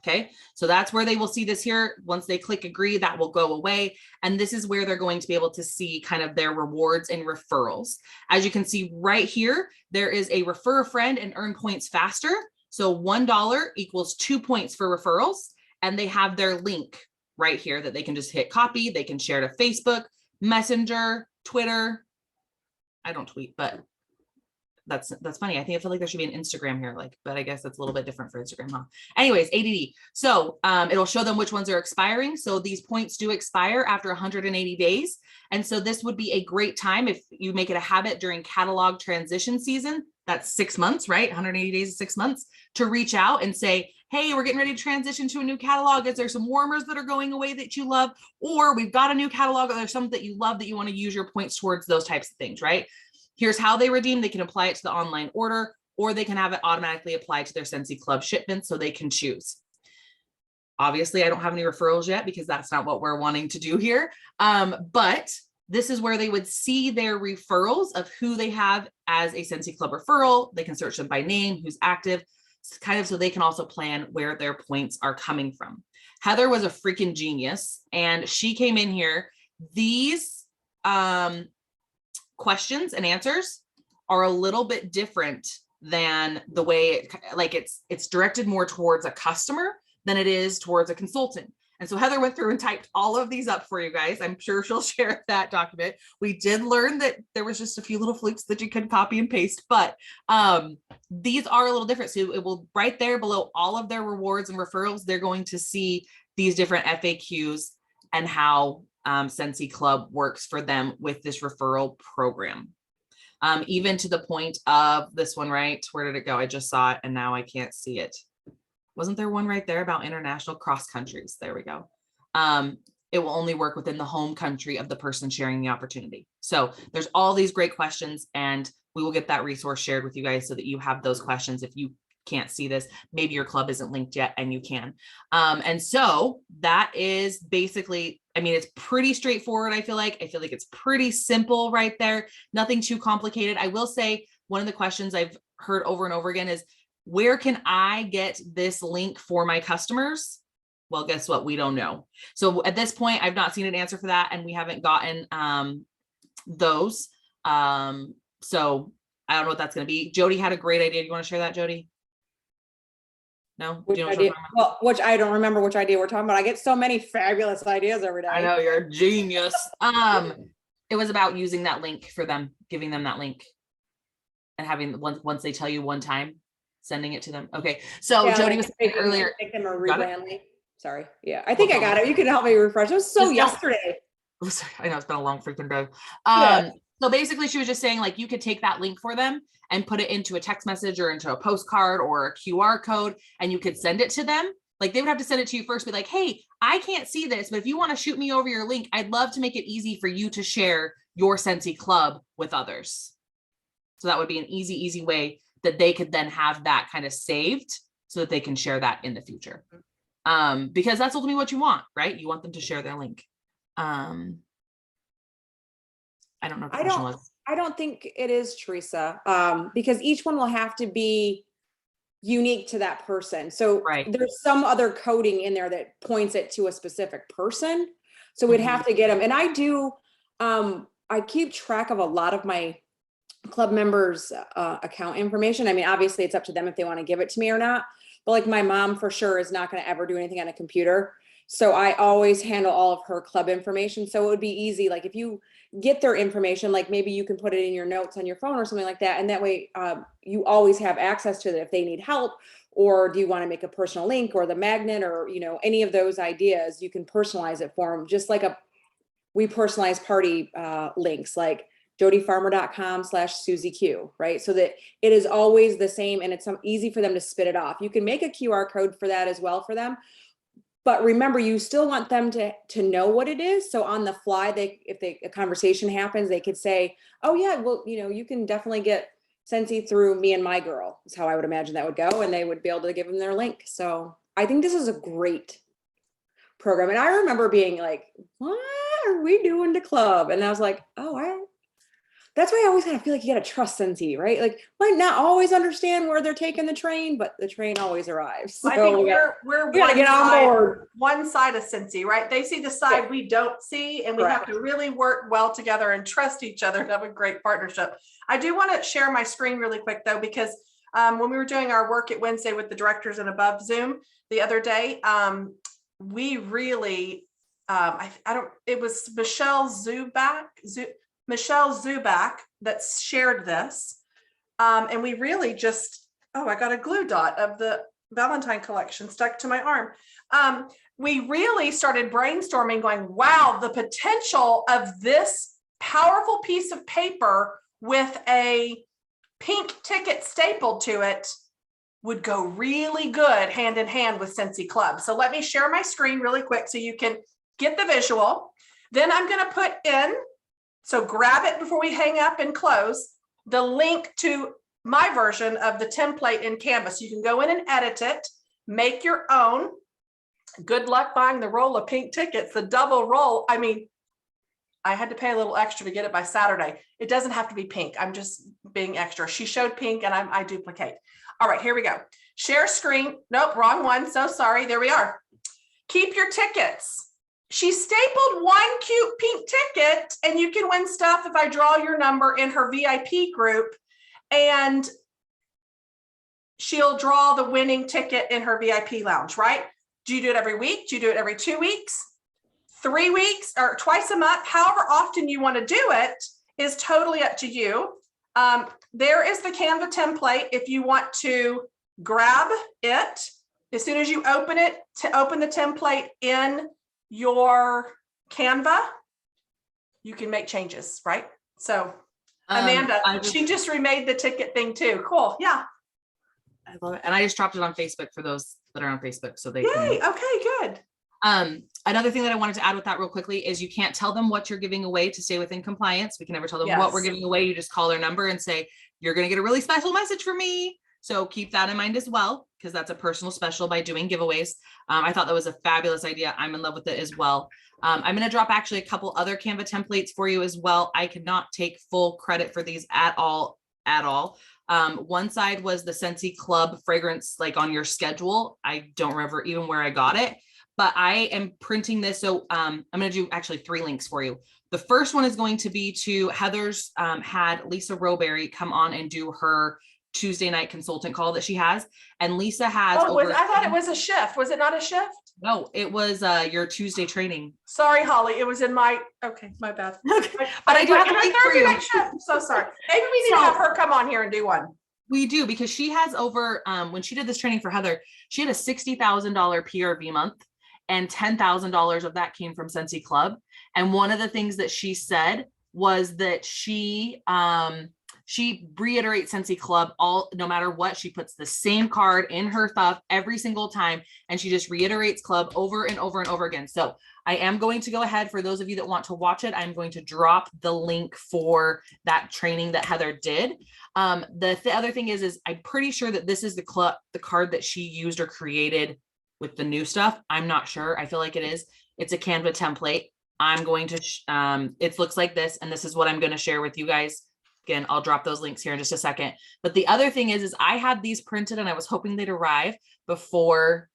Okay, so that's where they will see this here. Once they click agree, that will go away. And this is where they're going to be able to see kind of their rewards and referrals. As you can see right here, there is a refer a friend and earn points faster. So $1 equals 2 points for referrals. And they have their link right here that they can just hit copy. They can share to Facebook, Messenger, Twitter. I don't tweet, but that's funny. I feel like there should be an Instagram here, but I guess that's a little bit different for Instagram, huh? Anyways, ADD. So it'll show them which ones are expiring. So these points do expire after 180 days. And so this would be a great time if you make it a habit during catalog transition season. That's 6 months, right? 180 days is 6 months, to reach out and say, hey, we're getting ready to transition to a new catalog. Is there some warmers that are going away that you love? Or we've got a new catalog, or there's some that you love that you want to use your points towards, those types of things, right? Here's how they redeem. They can apply it to the online order, or they can have it automatically applied to their Scentsy Club shipment, so they can choose. Obviously, I don't have any referrals yet because that's not what we're wanting to do here. But this is where they would see their referrals of who they have as a Scentsy Club referral. They can search them by name, who's active, kind of so they can also plan where their points are coming from. Heather was a freaking genius, and she came in here. These questions and answers are a little bit different than the way it's directed more towards a customer than it is towards a consultant. And so Heather went through and typed all of these up for you guys. I'm sure she'll share that document. We did learn that there was just a few little flukes that you could copy and paste, but these are a little different. So it will right there below all of their rewards and referrals, they're going to see these different FAQs and how Scentsy Club works for them with this referral program. Even to the point of this one, right? Where did it go? I just saw it and now I can't see it. Wasn't there one right there about international cross countries? There we go. It will only work within the home country of the person sharing the opportunity. So there's all these great questions, and we will get that resource shared with you guys so that you have those questions if you can't see this. Maybe your club isn't linked yet and you can. And so that is basically, I mean, it's pretty straightforward. I feel like it's pretty simple right there. Nothing too complicated. I will say one of the questions I've heard over and over again is, where can I get this link for my customers? Well, guess what? We don't know. So at this point, I've not seen an answer for that, and we haven't gotten those. So I don't know what that's going to be. Jody had a great idea. Do you want to share that, Jody? No? Which Do you know what idea? I'm talking about? Well, which I don't remember which idea we're talking about. I get so many fabulous ideas every day. I know, you're a genius. It was about using that link for them, giving them that link and having once they tell you one time, sending it to them. Okay. So Yeah, Jody like was saying earlier. make them a Got it? rebrand link. Sorry. Yeah, I think I Hold on. got it. You can help me refresh. It was so Just don't- yesterday. Oh, sorry, I know it's been a long freaking day. Yeah. So basically she was just saying, like, you could take that link for them and put it into a text message or into a postcard or a QR code, and you could send it to them. Like, they would have to send it to you first, be like, hey, I can't see this, but if you want to shoot me over your link, I'd love to make it easy for you to share your Scentsy Club with others. So that would be an easy way that they could then have that kind of saved so that they can share that in the future. Because that's ultimately what you want, right? You want them to share their link. I don't know what the question was. I don't think it is, Teresa, because each one will have to be unique to that person. So Right. there's some other coding in there that points it to a specific person. So we'd have to get them. And I do, I keep track of a lot of my club members' account information. I mean, obviously it's up to them if they want to give it to me or not. But like my mom for sure is not going to ever do anything on a computer. So I always handle all of her club information. So it would be easy. Like if you get their information, like maybe you can put it in your notes on your phone or something like that. And that way you always have access to it if they need help, or do you want to make a personal link or the magnet or, you know, any of those ideas, you can personalize it for them. Just like we personalize party links, like jodyfarmer.com/SusieQ, right? So that it is always the same and it's easy for them to spit it off. You can make a QR code for that as well for them. But remember, you still want them to know what it is. So on the fly, if a conversation happens, they could say, oh yeah, well, you know, you can definitely get Scentsy through me and my girl, is how I would imagine that would go. And they would be able to give them their link. So I think this is a great program. And I remember being like, what are we doing to club? And I was like, oh, that's why I always kind of feel like you got to trust Scentsy, right? Like, might not always understand where they're taking the train, but the train always arrives. So I think we're we gotta get on board. one side of Scentsy, right? They see the side we don't see, and we have to really work well together and trust each other to have a great partnership. I do want to share my screen really quick though, because when we were doing our work at Wednesday with the directors and above Zoom the other day, we really, it was Michelle Zubak that shared this. And we really just, I got a glue dot of the Valentine collection stuck to my arm. We really started brainstorming going, wow, the potential of this powerful piece of paper with a pink ticket stapled to it would go really good hand in hand with Scentsy Club. So let me share my screen really quick so you can get the visual. Then I'm going to put in, so grab it before we hang up and close, the link to my version of the template in Canvas. You can go in and edit it, make your own. Good luck buying the roll of pink tickets, the double roll. I mean, I had to pay a little extra to get it by Saturday. It doesn't have to be pink. I'm just being extra. She showed pink and I duplicate. All right, here we go. Share screen. Nope, wrong one. So sorry. There we are. Keep your tickets. She stapled one cute pink ticket, and you can win stuff if I draw your number in her VIP group, and she'll draw the winning ticket in her VIP lounge, right? Do you do it every week? Do you do it every 2 weeks, 3 weeks, or twice a month? However often you want to do it is totally up to you. There is the Canva template if you want to grab it. As soon as you open it, to open the template in your Canva, you can make changes, right? So Amanda, she just remade the ticket thing too. Cool. Yeah. I love it. And I just dropped it on Facebook for those that are on Facebook. So they Yay. can. Okay, good. Another thing that I wanted to add with that real quickly is you can't tell them what you're giving away to stay within compliance. We can never tell them what we're giving away. You just call their number and say, you're going to get a really special message from me. So keep that in mind as well, because that's a personal special by doing giveaways. I thought that was a fabulous idea. I'm in love with it as well. I'm going to drop actually a couple other Canva templates for you as well. I cannot take full credit for these at all. One side was the Scentsy Club fragrance, like on your schedule. I don't remember even where I got it, but I am printing this. So I'm going to do actually 3 links for you. The first one is going to be to Heather's had Lisa Roberry come on and do her Tuesday night consultant call that she has. And Lisa has Oh, I thought it was a shift. Was it not a shift? No, it was your Tuesday training. Sorry, Holly. It was in my, okay, my bad. Okay. But I do have a link for you. I'm so sorry. Maybe we need to have her come on here and do one. We do, because she has over, when she did this training for Heather, she had a $60,000 PRV month, and $10,000 of that came from Scentsy Club. And one of the things that she said was that she reiterates Scentsy Club no matter what. She puts the same card in her stuff every single time, and she just reiterates Club over and over and over again. So I am going to go ahead, for those of you that want to watch it, I'm going to drop the link for that training that Heather did. The other thing is I'm pretty sure that this is the card that she used or created with the new stuff. I'm not sure. I feel like it is. It's a Canva template. I'm going to, it looks like this, and this is what I'm going to share with you guys. Again, I'll drop those links here in just a second. But the other thing is I had these printed and I was hoping they'd arrive before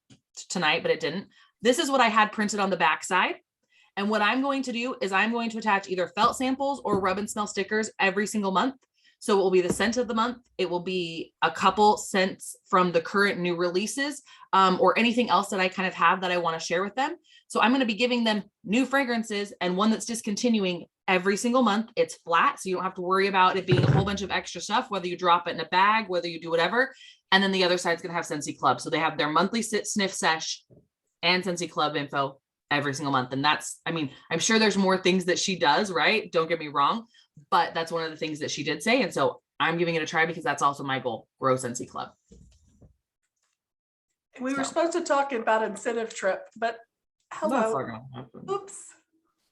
tonight, but it didn't. This is what I had printed on the back side. And what I'm going to do is I'm going to attach either felt samples or rub and smell stickers every single month. So it will be the scent of the month. It will be a couple scents from the current new releases, or anything else that I kind of have that I want to share with them. So I'm going to be giving them new fragrances and one that's discontinuing every single month. It's flat, so you don't have to worry about it being a whole bunch of extra stuff, whether you drop it in a bag, whether you do whatever. And then the other side's going to have Scentsy Club. So they have their monthly sniff sesh and Scentsy Club info every single month. And that's, I mean, I'm sure there's more things that she does, right? Don't get me wrong, but that's one of the things that she did say. And so I'm giving it a try because that's also my goal, grow Scentsy Club. We were supposed to talk about incentive trip, but hello. Oops.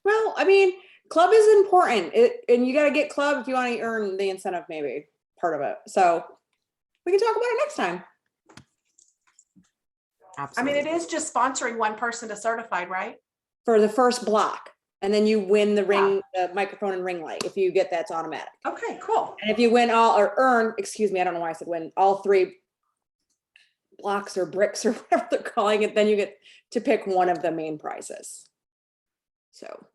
Well, I mean, Club is important, and you got to get Club if you want to earn the incentive, maybe part of it. So we can talk about it next time. Absolutely. I mean, it is just sponsoring one person to certified, right? For the first block, and then you win the ring, the microphone and ring light. If you get that, it's automatic. Okay, cool. And if you win all or earn, excuse me, I don't know why I said win, all 3 blocks or bricks or whatever they're calling it, then you get to pick one of the main prizes. So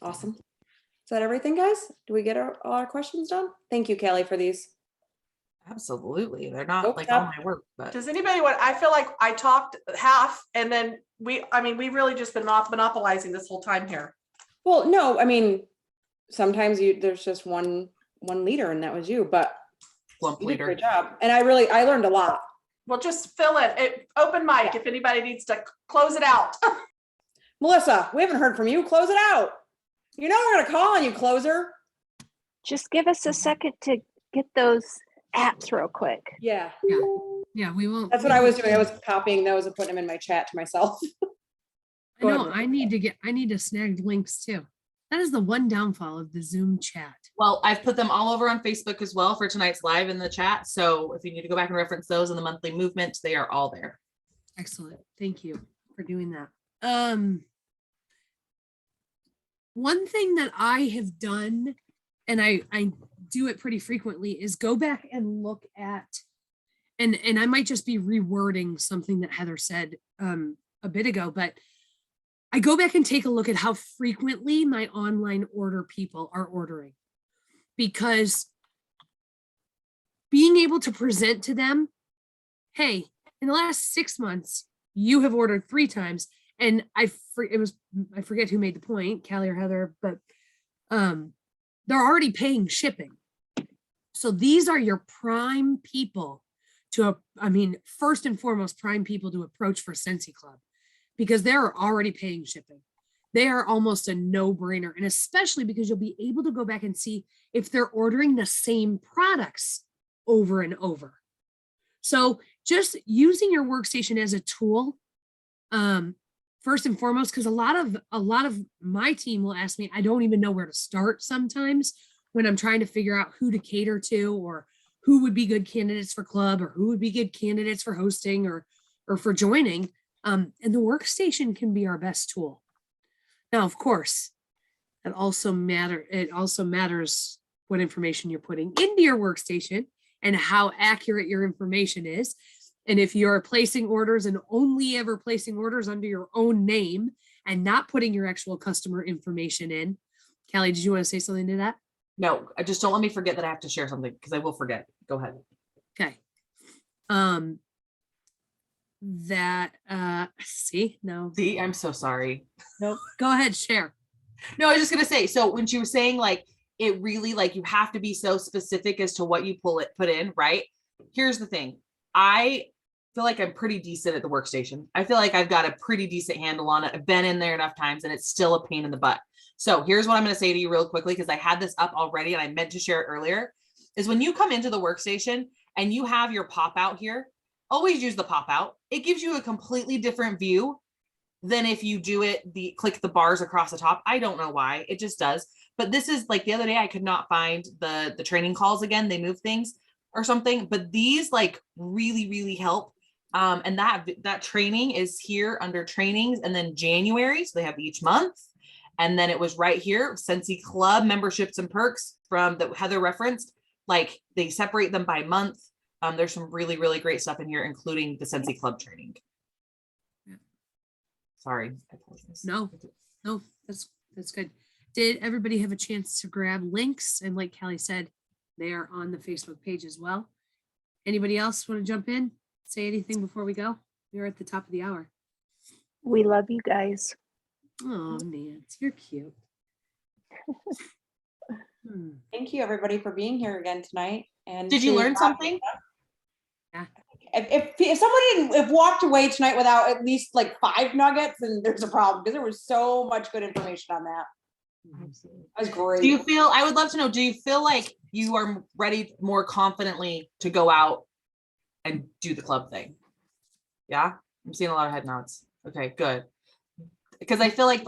awesome. Is that everything, guys? Do we get all our questions done? Thank you, Kelly, for these. Absolutely. They're not like all my work, but Does anybody want, I feel like I talked half and then we really just been monopolizing this whole time here. Well, no, I mean, sometimes there's just one leader and that was you, but plump you did a leader. great job. And I learned a lot. Well, just fill it. Open mic if anybody needs to close it out. Melissa, we haven't heard from you. Close it out. You know we're gonna call on you, closer. Just give us a second to get those apps real quick. Yeah. Yeah, we won't. That's what I was doing. I was copying those and putting them in my chat to myself. I know, I need to snag links too. That is the one downfall of the Zoom chat. Well, I've put them all over on Facebook as well for tonight's live in the chat. So if you need to go back and reference those in the monthly movement, they are all there. Excellent. Thank you for doing that. One thing that I have done, and I do it pretty frequently, is go back and look at, and I might just be rewording something that Heather said a bit ago, but I go back and take a look at how frequently my online order people are ordering, because being able to present to them, hey, in the last 6 months, you have ordered 3 times. And I forget who made the point, Callie or Heather, but they're already paying shipping. So these are your prime people first and foremost, prime people to approach for Scentsy Club, because they're already paying shipping. They are almost a no-brainer. And especially because you'll be able to go back and see if they're ordering the same products over and over. So just using your workstation as a tool, first and foremost, because a lot of my team will ask me, I don't even know where to start sometimes when I'm trying to figure out who to cater to, or who would be good candidates for club, or who would be good candidates for hosting or for joining. And the workstation can be our best tool. Now, of course, it also matters what information you're putting into your workstation and how accurate your information is. And if you're placing orders and only ever placing orders under your own name and not putting your actual customer information in. Callie, did you want to say something to that? No, I just don't let me forget that I have to share something because I will forget. Go ahead. Okay. See, I'm so sorry. Nope. Go ahead, share. No, I was just gonna say, so when she was saying like it really like you have to be so specific as to what you put in, right? Here's the thing. I feel like I'm pretty decent at the workstation. I feel like I've got a pretty decent handle on it. I've been in there enough times and it's still a pain in the butt. So here's what I'm going to say to you real quickly, because I had this up already and I meant to share it earlier, is when you come into the workstation and you have your pop out here, always use the pop out. It gives you a completely different view than if you do it, click the bars across the top. I don't know why, it just does. But this is like the other day, I could not find the training calls again. They moved things or something, but these like really, really help. And that training is here under trainings, and then January. So they have each month. And then it was right here, Scentsy Club memberships and perks from that Heather referenced. Like they separate them by month. There's some really, really great stuff in here, including the Scentsy Club training. Yeah. Sorry, I apologize. No, that's good. Did everybody have a chance to grab links? And like Callie said, they are on the Facebook page as well. Anybody else want to jump in? Say anything before we go? We're at the top of the hour. We love you guys. Oh, Nance, you're cute. Thank you, everybody, for being here again tonight. And did you learn something? Yeah. If somebody if walked away tonight without at least like 5 nuggets, then there's a problem, because there was so much good information on that. That was great. Do you feel, I would love to know, do you feel like you are ready more confidently to go out and do the club thing? Yeah, I'm seeing a lot of head nods. Okay, good. Because I feel like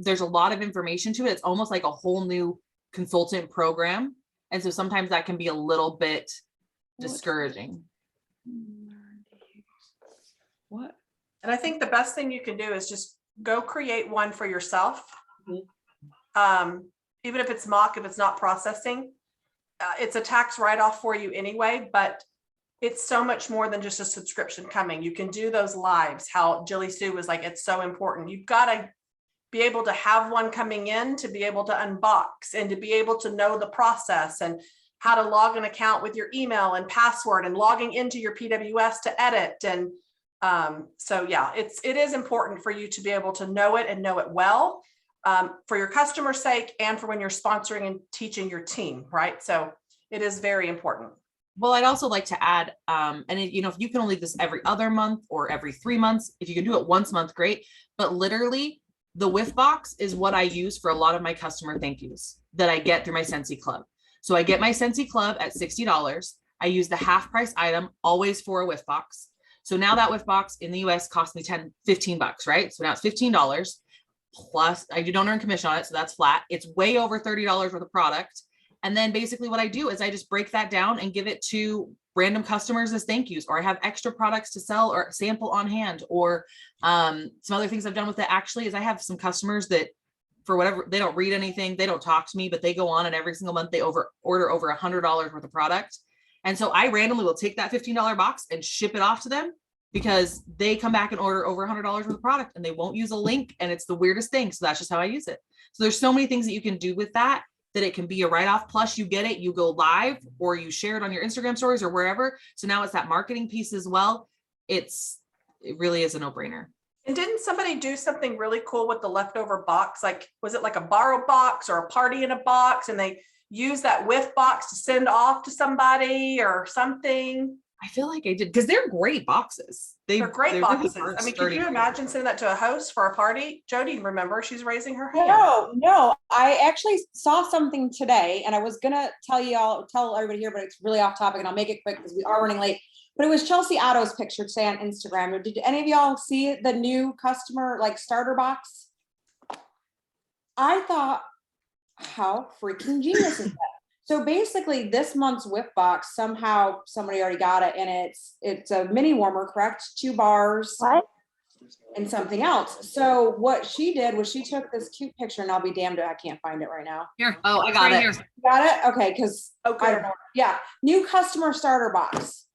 there's a lot of information to it. It's almost like a whole new consultant program. And so sometimes that can be a little bit discouraging. What? And I think the best thing you can do is just go create one for yourself. Even if it's mock, if it's not processing, it's a tax write-off for you anyway, but it's so much more than just a subscription coming. You can do those lives, how Jilly Sue was like, it's so important. You've got to be able to have one coming in to be able to unbox and to be able to know the process and how to log an account with your email and password and logging into your PWS to edit. And so, yeah, it is important for you to be able to know it and know it well, for your customer's sake and for when you're sponsoring and teaching your team, right? So it is very important. Well, I'd also like to add, if you can only do this every other month or every 3 months, if you can do it once a month, great. But literally the whiff box is what I use for a lot of my customer thank yous that I get through my Scentsy Club. So I get my Scentsy Club at $60. I use the half price item always for a whiff box. So now that whiff box in the US cost me $15, right? So now it's $15 plus I don't earn commission on it. So that's flat. It's way over $30 worth of product. And then basically what I do is I just break that down and give it to random customers as thank yous, or I have extra products to sell or sample on hand, or some other things I've done with it actually is I have some customers that for whatever, they don't read anything, they don't talk to me, but they go on and every single month they order over $100 worth of product. And so I randomly will take that $15 box and ship it off to them because they come back and order over $100 worth of product and they won't use a link. And it's the weirdest thing. So that's just how I use it. So there's so many things that you can do with that it can be a write-off. Plus you get it, you go live or you share it on your Instagram stories or wherever. So now it's that marketing piece as well. It really is a no-brainer. And didn't somebody do something really cool with the leftover box? Like, was it like a borrow box or a party in a box? And they use that whiff box to send off to somebody or something? I feel like I did, because they're great boxes. They're great boxes. Really I mean, could you imagine sending that to a host for a party? Jody, remember, she's raising her hand. No, I actually saw something today and I was gonna tell everybody here, but it's really off topic and I'll make it quick because we are running late. But it was Chelsea Otto's picture today on Instagram. Did any of y'all see the new customer like starter box? I thought, How freaking genius is that? So basically this month's whip box, somehow somebody already got it, and it's a mini warmer, correct? 2 bars What? and something else. So what she did was she took this cute picture, and I'll be damned if I can't find it right now. Here. Oh, I it's got right it. here. Got it? Okay, because Okay. I don't know. Yeah, new customer starter box.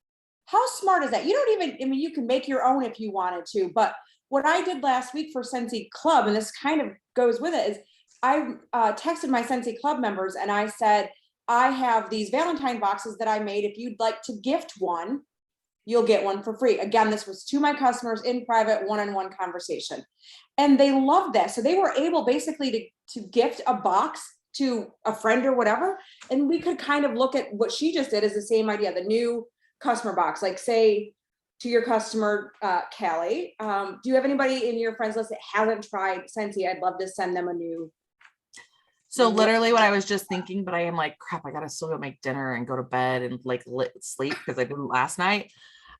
How smart is that? You don't even, I mean, you can make your own if you wanted to, but what I did last week for Scentsy Club, and this kind of goes with it, is I texted my Scentsy Club members and I said, I have these Valentine boxes that I made. If you'd like to gift one, you'll get one for free. Again, this was to my customers in private, one-on-one conversation. And they loved that. So they were able basically to gift a box to a friend or whatever. And we could kind of look at what she just did as the same idea, the new customer box, like say to your customer, Callie, do you have anybody in your friends list that hasn't tried Scentsy? I'd love to send them a new. So literally what I was just thinking, but I am like, crap, I gotta still go make dinner and go to bed and like sleep because I didn't last night.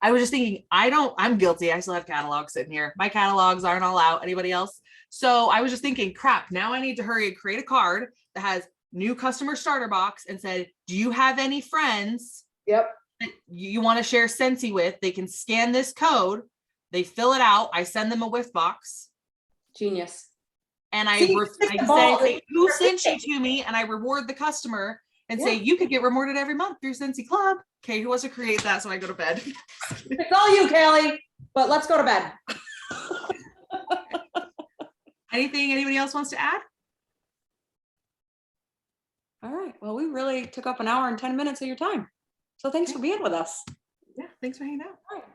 I was just thinking, I'm guilty. I still have catalogs sitting here. My catalogs aren't all out. Anybody else? So I was just thinking, crap, now I need to hurry and create a card that has new customer starter box and said, do you have any friends Yep. that you want to share Scentsy with? They can scan this code. They fill it out. I send them a whiff box. Genius. And I See, say, who sent you to me? And I reward the customer and say, you could get rewarded every month through Scentsy Club. Okay, who wants to create that so I go to bed? It's all you, Callie, but let's go to bed. Anything anybody else wants to add? All right. Well, we really took up an hour and 10 minutes of your time. So thanks for being with us. Yeah, thanks for hanging out. All right.